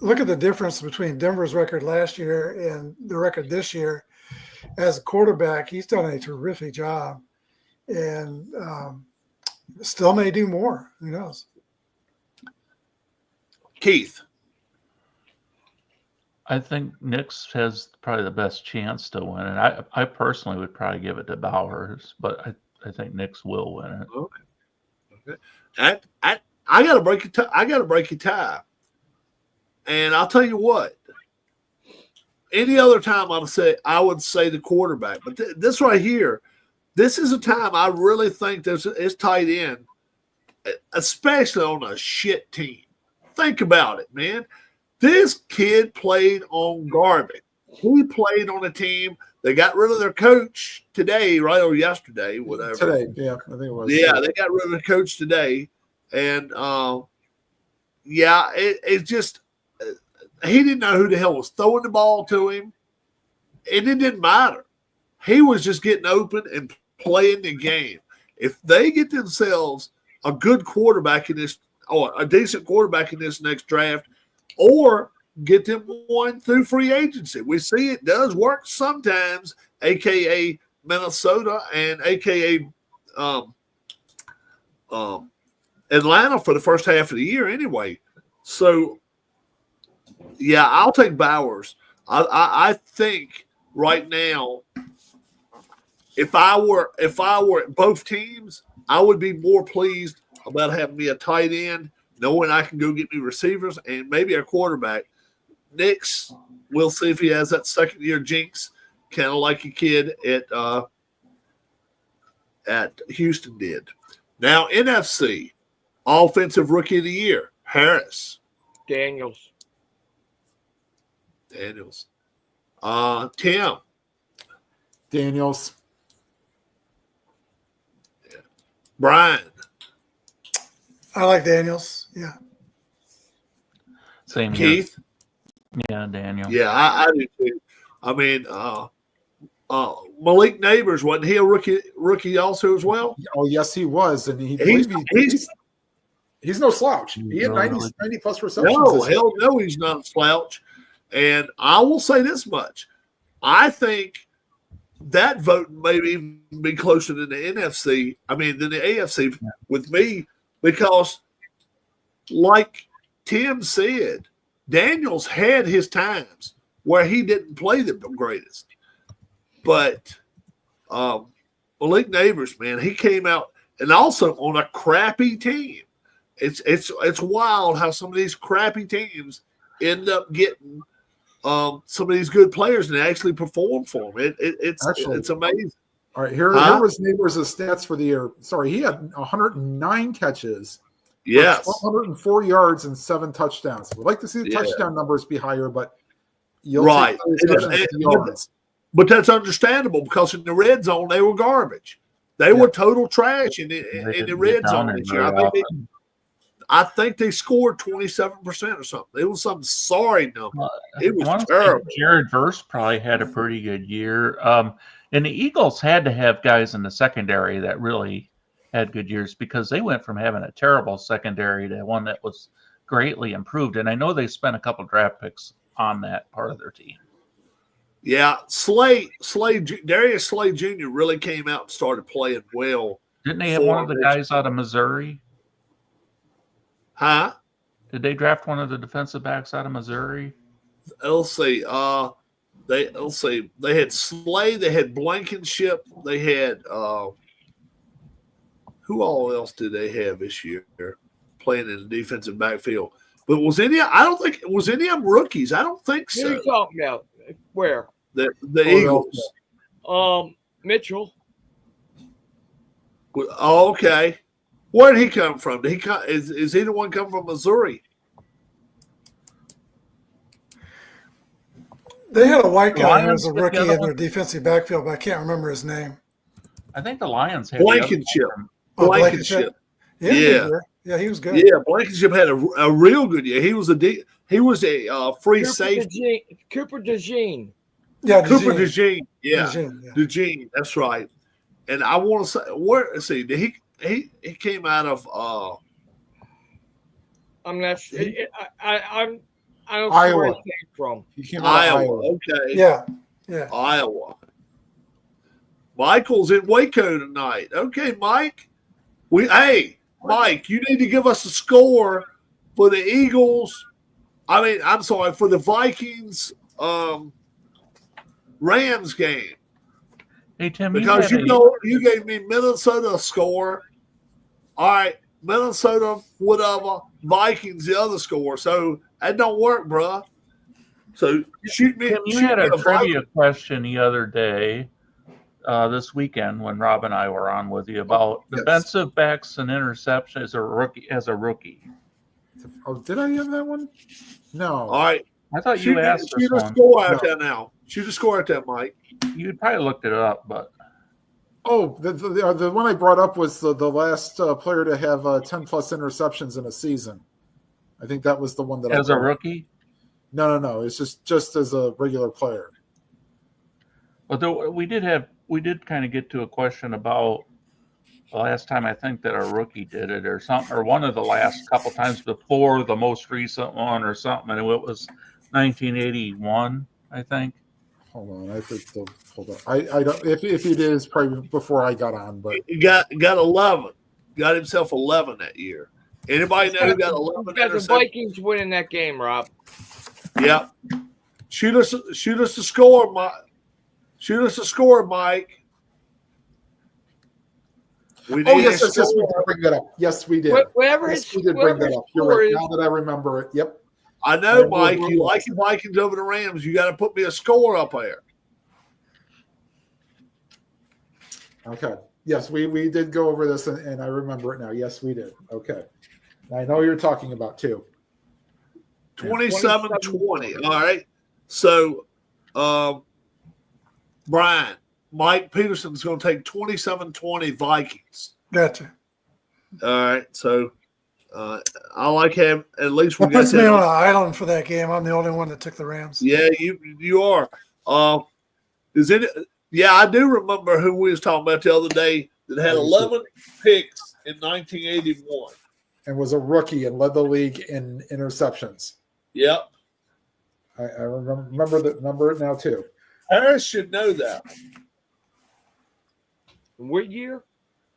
look at the difference between Denver's record last year and the record this year. As a quarterback, he's done a terrific job, and still may do more. Who knows? Keith. I think Nix has probably the best chance to win, and I personally would probably give it to Bowers, but I think Nix will win it. Okay. I gotta break a tie. And I'll tell you what. Any other time I would say the quarterback, but this right here, this is a time I really think it's tight end, especially on a shit team. Think about it, man. This kid played on garbage. He played on a team. They got rid of their coach today, right, or yesterday, whatever. Today, yeah, I think it was. Yeah, they got rid of the coach today, and it just he didn't know who the hell was throwing the ball to him, and it didn't matter. He was just getting open and playing the game. If they get themselves a good quarterback in this a decent quarterback in this next draft, or get them one through free agency. We see it does work sometimes, aka Minnesota and aka Atlanta for the first half of the year anyway. So yeah, I'll take Bowers. I think right now, if I were at both teams, I would be more pleased about having me a tight end, knowing I can go get me receivers and maybe a quarterback. Nix, we'll see if he has that second year jinx, kind of like a kid at Houston did. Now NFC, offensive rookie of the year, Harris. Daniels. Tim. Daniels. Yeah. Brian. I like Daniels. Yeah. Same here. Keith. Yeah, Daniel. Yeah, I do too. I mean, Malik Neighbors, wasn't he a rookie also as well? Oh, yes, he was, and he's no slouch. He had 90 plus receptions. No, hell no, he's not a slouch. And I will say this much. I think that vote may even be closer than the NFC, than the AFC with me, because like Tim said, Daniels had his times where he didn't play the greatest. But Malik Neighbors, man, he came out, and also on a crappy team. It's wild how some of these crappy teams end up getting some of these good players and actually perform for them. It's amazing. All right, here was Neighbors' stats for the year. Sorry, he had 109 catches. Yes. 104 yards and 7 touchdowns. We'd like to see the touchdown numbers be higher, but you'll right. take yards. But that's understandable because in the red zone, they were garbage. They were total trash in the red zone this year. I think they scored 27% or something. It was some sorry number. It was terrible. Jared Verse probably had a pretty good year. And the Eagles had to have guys in the secondary that really had good years because they went from having a terrible secondary to one that was greatly improved. And I know they spent a couple draft picks on that part of their team. Yeah, Darius Slay Jr. really came out and started playing well. Didn't they have one of the guys out of Missouri? Huh? Did they draft one of the defensive backs out of Missouri? Let's see. They had Slay, they had Blankenship, they had who all else did they have this year playing in the defensive backfield? But was any of them rookies? I don't think so. Who are you talking about? Where? The Eagles. Mitchell. Oh, okay. Where did he come from? Did he come? Is he the one coming from Missouri? They had a white guy who was a rookie in their defensive backfield, but I can't remember his name. I think the Lions had Blankenship. Blankenship. Yeah, he was good. Yeah, Blankenship had a real good year. He was a free safety. Cooper DeJean. Yeah, Cooper DeJean. Yeah, DeJean. DeJean. That's right. And I want to say, let's see, did he came out of I'm not sure. I don't know where he came from. He came out of Iowa. Okay. Yeah. Iowa. Michael's in Waco tonight. Okay, Mike. Mike, you need to give us a score for the Eagles. For the Vikings Rams game. Hey Tim, because you gave me Minnesota score. All right, Minnesota, whatever. Vikings, the other score. So that don't work, bruh. So shoot me. Tim, you had a trivia question the other day, this weekend when Rob and I were on with you about defensive backs and interception as a rookie. Oh, did I have that one? No. All right. I thought you asked this one. Shoot a score out there now. Shoot a score out there, Mike. You probably looked it up, but. Oh, the one I brought up was the last player to have 10 plus interceptions in a season. I think that was the one that as a rookie. No. It's just as a regular player. Although we did kind of get to a question about the last time I think that a rookie did it or something, or one of the last couple times before the most recent one or something. And it was 1981, I think. Hold on, I think hold on. I don't. If it is probably before I got on, but He got 11. Got himself 11 that year. Anybody know who got 11? You got the Vikings winning that game, Rob. Yep. Shoot us a score, Mike. Shoot us a score, Mike. We yes, we did bring that up. Yes, we did. Whatever yes, we did bring that up. You're right. Now that I remember it, yep. I know, Mike. You like the Vikings over the Rams. You got to put me a score up there. Okay. Yes, we did go over this, and I remember it now. Yes, we did. Okay. I know you're talking about too. 27-20. All right. So, Brian, Mike Peterson's going to take 27-20 Vikings. Gotcha. All right. So, I like him. At least we That got puts me that. on an island for that game. I'm the only one that took the Rams. Yeah, you are. Is it? Yeah, I do remember who we was talking about the other day that had 11 picks in 1981 and was a rookie and led the league in interceptions. Yep, I remember it now too. Harris should know that. What year?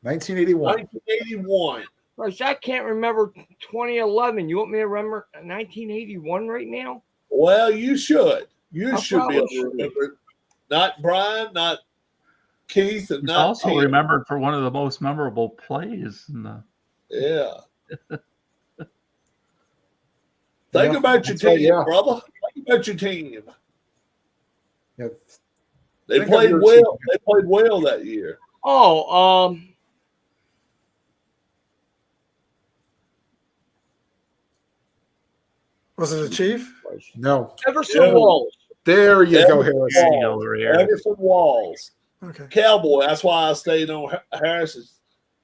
1981. 1981. Gosh, I can't remember 2011. You want me to remember 1981 right now? Well, you should. You I should be able probably to remember it. Not Brian, not Keith, and He's not also Tim. remembered for one of the most memorable plays in the. Yeah. Think about your team, brother. Think about your team. Yeah. They played well. They played well that year. Oh, Was it a Chief? No. Everson Walls. There you go, Harris. Everson Walls. Okay. Cowboy. That's why I stayed on Harris's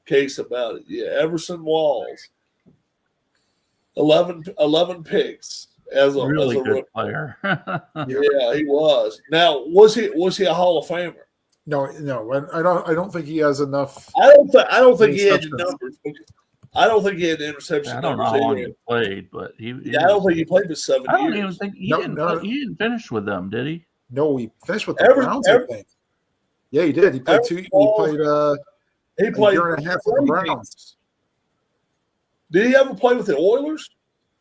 case about it. Yeah, Everson Walls. 11 picks as a really as a good rookie. player. Yeah, he was. Now, was he a Hall of Famer? No. I don't think he has enough. I don't think he had the numbers. I don't think he had the interception. I don't know how long he played, but I don't think he played for 7 years. I don't even think he didn't finish with them, did he? No, he finished with the Browns, I think. Yeah, he did. He played a year and a half with the Browns. Did he ever play with the Oilers?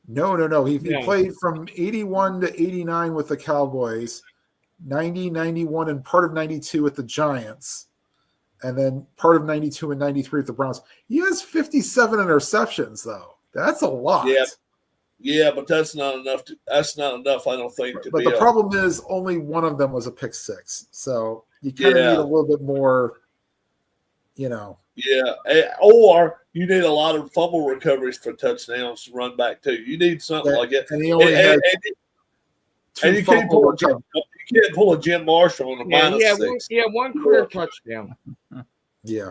No. He played from 81 to 89 with the Cowboys, 90, 91, and part of 92 with the Giants, and then part of 92 and 93 with the Browns. He has 57 interceptions, though. That's a lot. Yeah, but that's not enough. That's not enough, I don't think. But the problem is only one of them was a pick six. So you kind of need a little bit more, Yeah, or you need a lot of fumble recoveries for touchdowns to run back too. You need something like that. And he only had and you can't pull a Jim Marshall on a -6. One career touchdown. Yeah.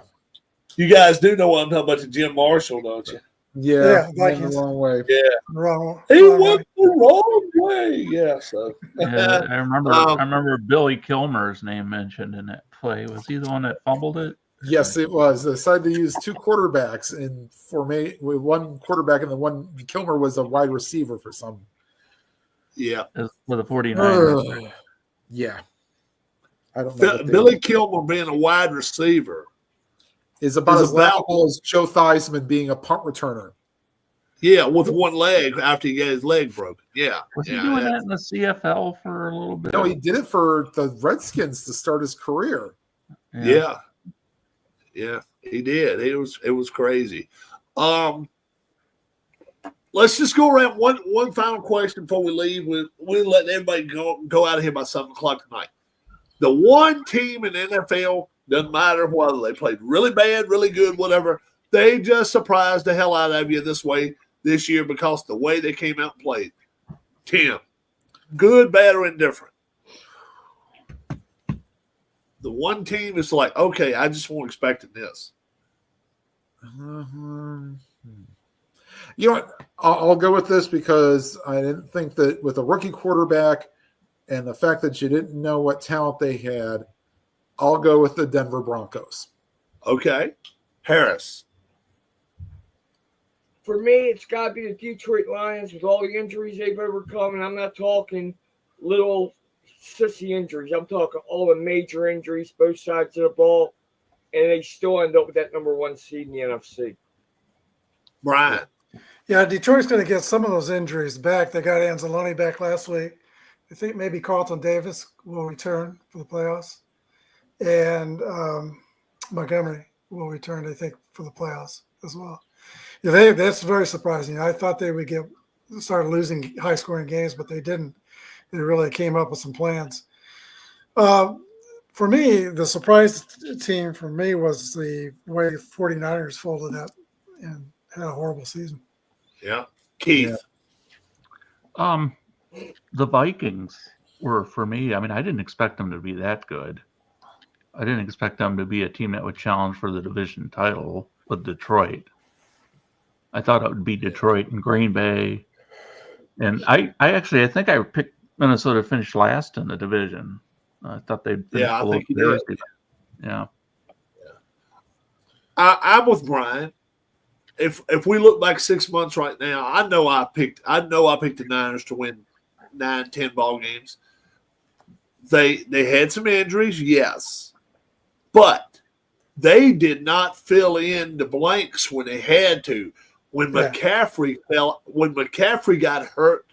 You guys do know what I'm talking about, the Jim Marshall, don't you? Yeah, went the wrong way. Yeah, wrong. He went the wrong way. Yeah, so I remember Billy Kilmer's name mentioned in that play. Was he the one that fumbled it? Yes, it was. They decided to use two quarterbacks in formation with one quarterback, and the one Kilmer was a wide receiver for some. Yeah, with the 49ers. Yeah, I don't know. Billy Kilmer being a wide receiver is about as laughable as Joe Theismann being a punt returner. Yeah, with one leg after he got his leg broken. Yeah. Was he doing that in the CFL for a little bit? No, he did it for the Redskins to start his career. Yeah, he did. It was crazy. Let's just go around one final question before we leave. We'll let everybody go out of here by 7:00 tonight. The one team in the NFL, doesn't matter whether they played really bad, really good, whatever, they just surprised the hell out of you this year because the way they came out and played. Tim, good, bad, or indifferent? The one team is like, okay, I just won't expect this. You know what? I'll go with this because I didn't think that with a rookie quarterback and the fact that you didn't know what talent they had, I'll go with the Denver Broncos. Okay. Harris. For me, it's got to be the Detroit Lions with all the injuries they've overcome, and I'm not talking little sissy injuries. I'm talking all the major injuries, both sides of the ball, and they still end up with that number 1 seed in the NFC. Brian. Yeah, Detroit's going to get some of those injuries back. They got Anzalone back last week. I think maybe Carlton Davis will return for the playoffs. And Montgomery will return, I think, for the playoffs as well. Yeah, that's very surprising. I thought they would start losing high-scoring games, but they didn't. They really came up with some plans. For me, the surprise team for me was the way 49ers folded up and had a horrible season. Yeah. Keith. The Vikings were, for me, I mean, I didn't expect them to be that good. I didn't expect them to be a team that would challenge for the division title with Detroit. I thought it would be Detroit and Green Bay. And I think I picked Minnesota finished last in the division. I thought they'd finish I below think you theirs. did. Yeah. I'm with Brian. If we look back 6 months right now, I know I picked the Niners to win 9-10 ball games. They had some injuries, yes, but they did not fill in the blanks when they had to. When McCaffrey got hurt,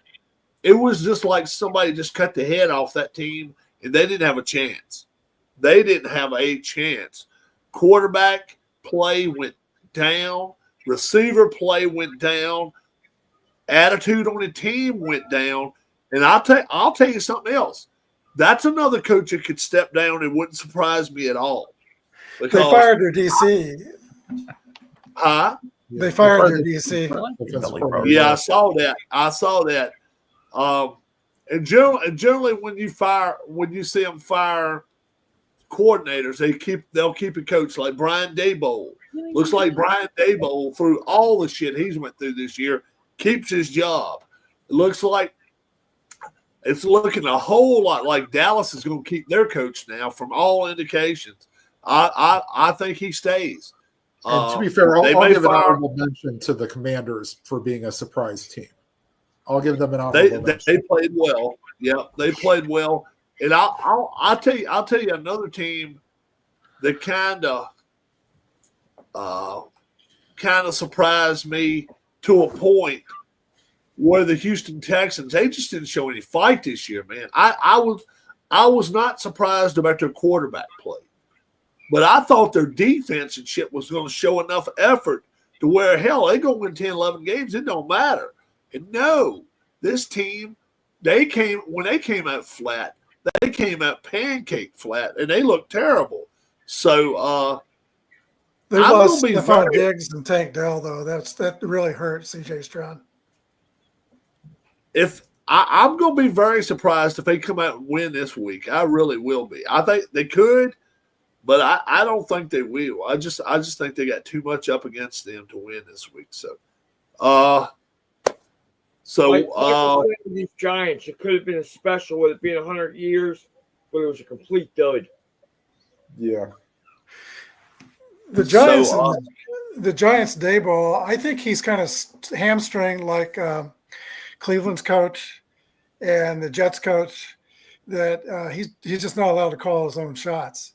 it was just like somebody just cut the head off that team, and they didn't have a chance. They didn't have a chance. Quarterback play went down. Receiver play went down. Attitude on the team went down. And I'll tell you something else. That's another coach that could step down. It wouldn't surprise me at all. They fired their DC. Huh? They fired their DC. Yeah, I saw that. And generally, when you see them fire coordinators, they'll keep a coach like Brian Daboll. Looks like Brian Daboll, through all the shit he's went through this year, keeps his job. It looks like it's looking a whole lot like Dallas is going to keep their coach now, from all indications. I think he stays. And to be fair, I'll give an honorable mention to the Commanders for being a surprise team. I'll give them an honorable mention. They played well. Yeah, they played well. And I'll tell you another team that kind of surprised me to a point where the Houston Texans, they just didn't show any fight this year, man. I was not surprised about their quarterback play, but I thought their defense and shit was going to show enough effort to where, hell, they go win 10, 11 games. It don't matter. And no, this team, when they came out flat, they came out pancake flat, and they looked terrible. So they lost Stephon Diggs and Tank Dell, though. That really hurt C.J. Stroud. I'm going to be very surprised if they come out and win this week. I really will be. I think they could, but I don't think they will. I just think they got too much up against them to win this week. These Giants, it could have been a special with it being 100 years, but it was a complete dud. Yeah. The Giants, the Giants Daboll, I think he's kind of hamstringed like Cleveland's coach and the Jets coach, that he's just not allowed to call his own shots.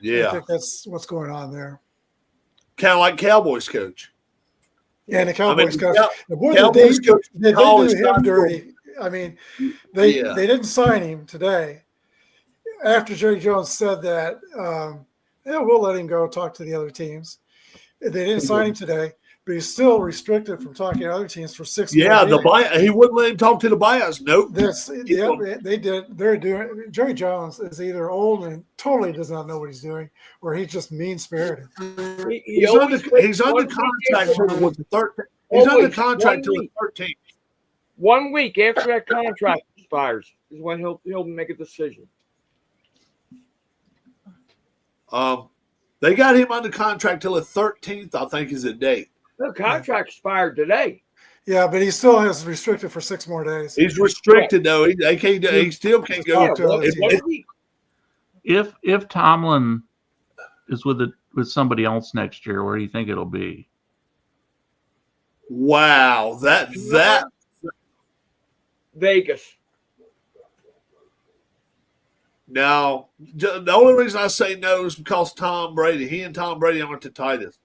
Yeah. I think that's what's going on there. Kind of like Cowboys coach. Yeah, and the Cowboys coach. Cowboys coach they do him dirty. I mean, they didn't sign him today. After Jerry Jones said that, we'll let him go talk to the other teams. They didn't sign him today, but he's still restricted from talking to other teams for 6 months. Yeah, he wouldn't let him talk to the buyouts. Nope. They did. They're doing. Jerry Jones is either old and totally does not know what he's doing, or he's just mean-spirited. He's under contract till the 13th. He's under contract till the 13th. 1 week after that contract expires is when he'll make a decision. They got him under contract till the 13th, I think, is the date. The contract expired today. Yeah, but he still has restricted for 6 more days. He's restricted though. He still can't go. If Tomlin is with the with somebody else next year, where do you think it'll be? Wow, that Vegas. now the only reason I say no is because Tom Brady. He and Tom Brady aren't the tightest.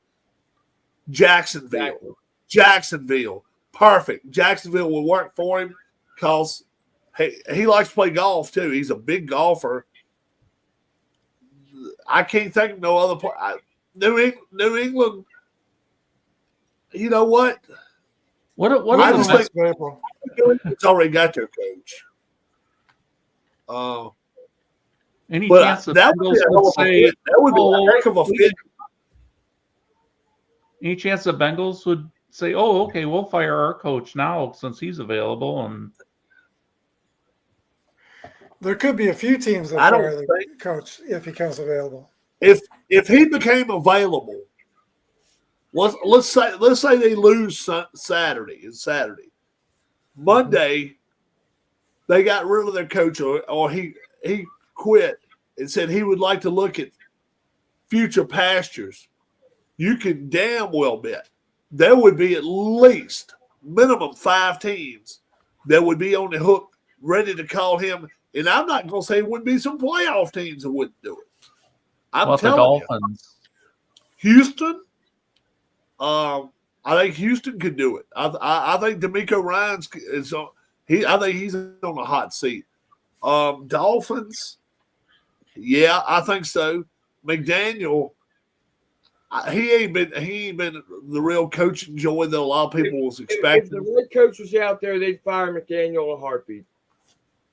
Jacksonville. Exactly. Jacksonville. Perfect. Jacksonville will work for him because he likes to play golf too. He's a big golfer. I can't think of no other place. New England. You know what? What I are just the think April. it's already got their coach. any But chance the that would be Bengals a would hell of a say, fit. That would be oh, a heck of a fit. any chance the Bengals would say, oh, okay, we'll fire our coach now since he's available? And There could be a few teams that I don't fire the think coach if he comes available. if he became available, let's say they lose Saturday. It's Saturday. Monday, they got rid of their coach, or he quit and said he would like to look at future pastures. You can damn well bet there would be at least minimum 5 teams that would be on the hook, ready to call him. And I'm not going to say it wouldn't be some playoff teams that wouldn't do it. I'm what the telling you, Dolphins? Houston. I think Houston could do it. I think D'Amico Ryans is on. I think he's on a hot seat. Dolphins. Yeah, I think so. McDaniel. He ain't been the real coaching joy that a lot of people was If expecting. the right coach was out there, they'd fire McDaniel in a heartbeat.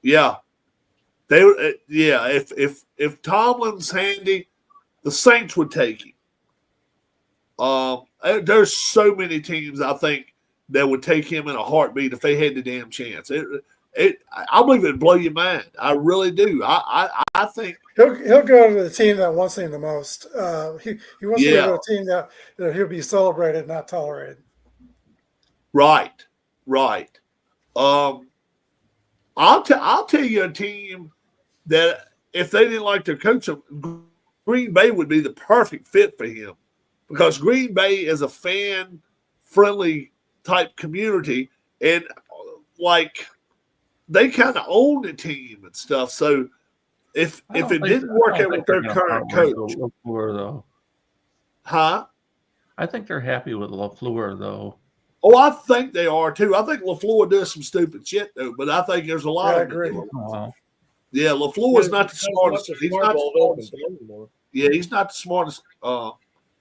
Yeah, yeah. If Tomlin's handy, the Saints would take him. There's so many teams I think that would take him in a heartbeat if they had the damn chance. I believe it'd blow your mind. I really do. I think He'll go to the team that wants him the most. He wants to go to a team that he'll be celebrated, not tolerated. right. I'll tell you a team that if they didn't like their coach, Green Bay would be the perfect fit for him because Green Bay is a fan-friendly type community, and like they kind of own the team and stuff. So if it didn't work out with their current coach, LaFleur, though. huh? I think they're happy with LaFleur, though. Oh, I think they are too. I think LaFleur does some stupid shit though, but I think there's a lot I of agree. Yeah, LaFleur is not the smartest. He's not the smartest. anymore. Yeah, he's not the smartest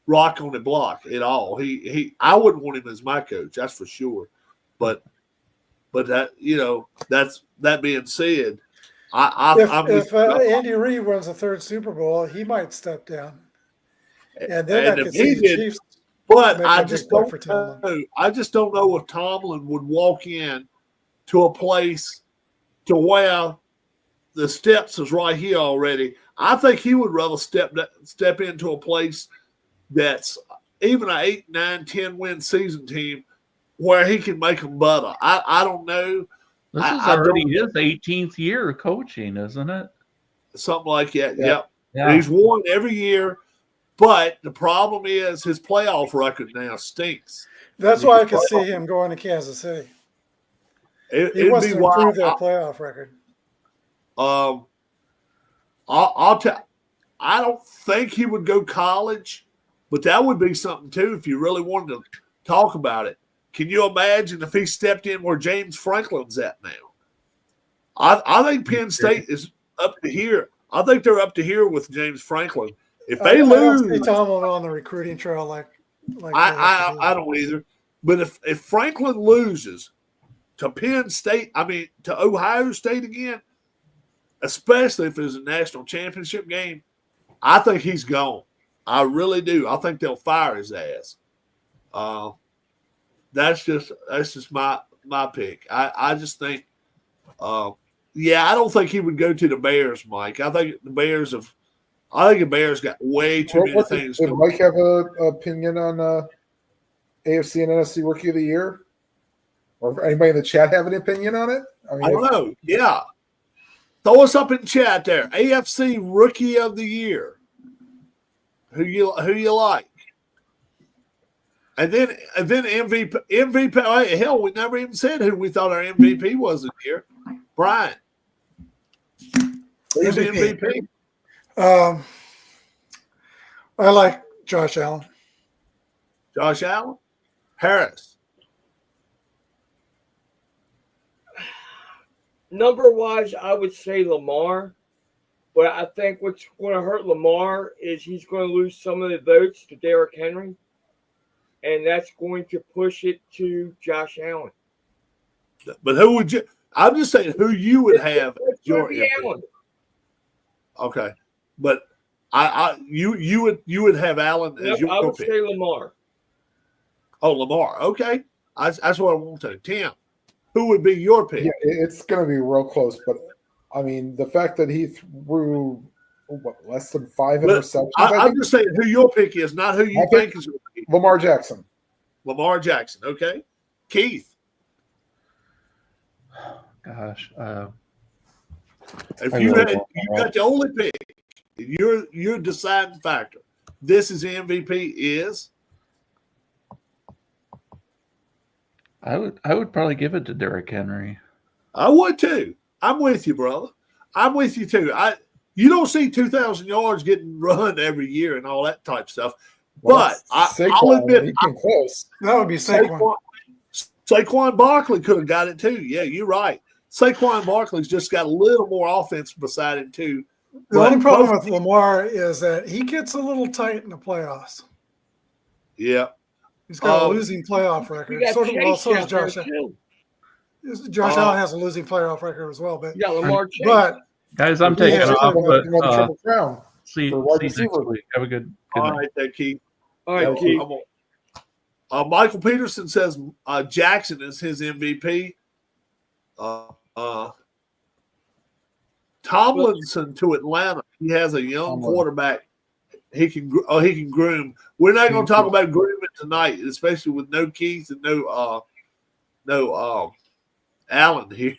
rock on the block at all. I wouldn't want him as my coach, that's for sure. But that that being said, if Andy Reid wins a 3rd Super Bowl, he might step down, and then I could see the Chiefs. But I just don't know. I just don't know if Tomlin would walk in to a place to where the steps is right here already. I think he would rather step into a place that's even an 8, 9, 10 win season team where he can make them better. I don't know. This is already his 18th year coaching, isn't it? Something like that. Yeah. Yep. He's won every year, but the problem is his playoff record now stinks. That's why I could see him going to Kansas City. He wants to improve their playoff record. I'll tell. I don't think he would go college, but that would be something too if you really wanted to talk about it. Can you imagine if he stepped in where James Franklin's at now? I think Penn State is up to here. I think they're up to here with James Franklin. If they lose, I don't see Tomlin on the recruiting trail like I don't either. But if Franklin loses to Penn State, to Ohio State again, especially if it's a national championship game, I think he's gone. I really do. I think they'll fire his ass. That's just my pick. I just think, I don't think he would go to the Bears, Mike. I think the Bears got way too many things. Did Mike have an opinion on AFC and NFC Rookie of the Year? Or anybody in the chat have an opinion on it? I don't know. Yeah. Throw us up in chat there. AFC Rookie of the Year. Who you like? And then MVP. Hey, hell, we never even said who we thought our MVP was this year. Brian. Who's the MVP? I like Josh Allen. Josh Allen? Harris. Number-wise, I would say Lamar. But I think what's going to hurt Lamar is he's going to lose some of the votes to Derrick Henry. And that's going to push it to Josh Allen. But who would you? I'm just saying who you would have as your MVP. Allen. Okay, but you would have Allen as your I would pick. say Lamar. Oh, Lamar. Okay, that's what I want to. Tim, who would be your pick? Yeah, it's going to be real close, but I mean the fact that he threw less than 5 interceptions. I'm just saying who your pick is, not who you think is your pick. Lamar Jackson. Lamar Jackson. Okay, Keith. Gosh. If you got the only pick, your deciding factor. This is MVP is. I would probably give it to Derrick Henry. I would too. I'm with you, brother. I'm with you too. You don't see 2,000 yards getting run every year and all that type of stuff. Well, but I'll admit, he came close. That would be Saquon. Saquon Barkley could have got it too. Yeah, you're right. Saquon Barkley's just got a little more offense beside him too. The only problem with Lamar is that he gets a little tight in the playoffs. Yeah. He's got a losing playoff record. So does Josh Allen. Josh Allen has a losing playoff record as well. But Lamar Chase. But guys, I'm taking off. But Triple Crown. see you next week. Have a good All night. right, there, Keith. All right, Keith. Michael Peterson says Jackson is his MVP. Tomlinson to Atlanta. He has a young quarterback. He can groom. We're not going to talk about grooming tonight, especially with no Keith and no Allen here.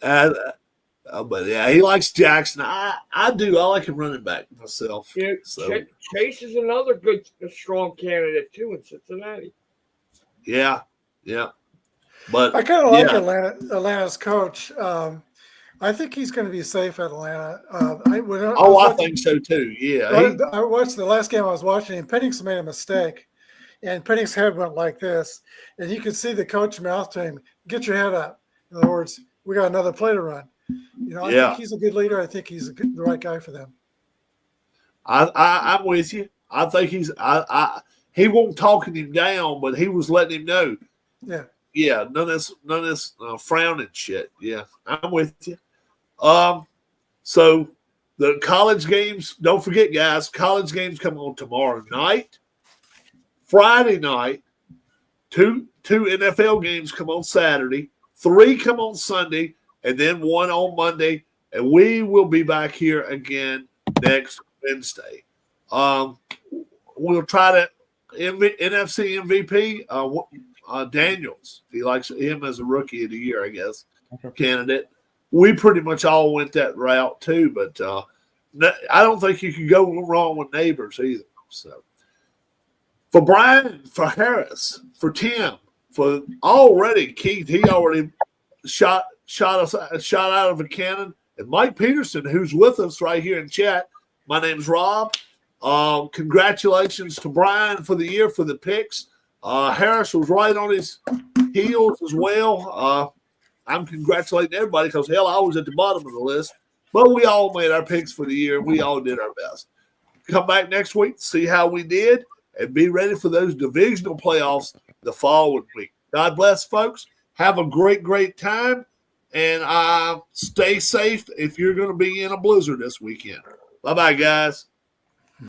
But yeah, he likes Jackson. I do. I like him running back myself. Yeah, so. Chase is another good, strong candidate too in Cincinnati. Yeah. But I kind of like Atlanta's coach. I think he's going to be safe at Atlanta. I think so too. Yeah. I watched the last game I was watching, and Penix made a mistake, and Penix's head went like this, and you could see the coach mouth to him, "Get your head up." In other words, we got another play to run. I think he's a good leader. I think he's the right guy for them. I'm with you. I think he's. He won't talking him down, but he was letting him know. Yeah. None of this frowning shit. Yeah, I'm with you. So the college games. Don't forget, guys. College games come on tomorrow night, Friday night. Two NFL games come on Saturday. 3 come on Sunday. And then 1 on Monday, and we will be back here again next Wednesday. We'll try to NFC MVP Daniels. He likes him as a rookie of the year, I guess, candidate. We pretty much all went that route too, but I don't think you can go wrong with neighbors either. So, for Brian, for Harris, for Tim, for already Keith, he already shot out of a cannon. And Mike Peterson, who's with us right here in chat. My name's Rob. Congratulations to Brian for the year for the picks. Harris was right on his heels as well. I'm congratulating everybody because, hell, I was at the bottom of the list. But we all made our picks for the year. We all did our best. Come back next week, see how we did, and be ready for those divisional playoffs the following week. God bless, folks. Have a great time. And stay safe if you're going to be in a blizzard this weekend. Bye-bye, guys.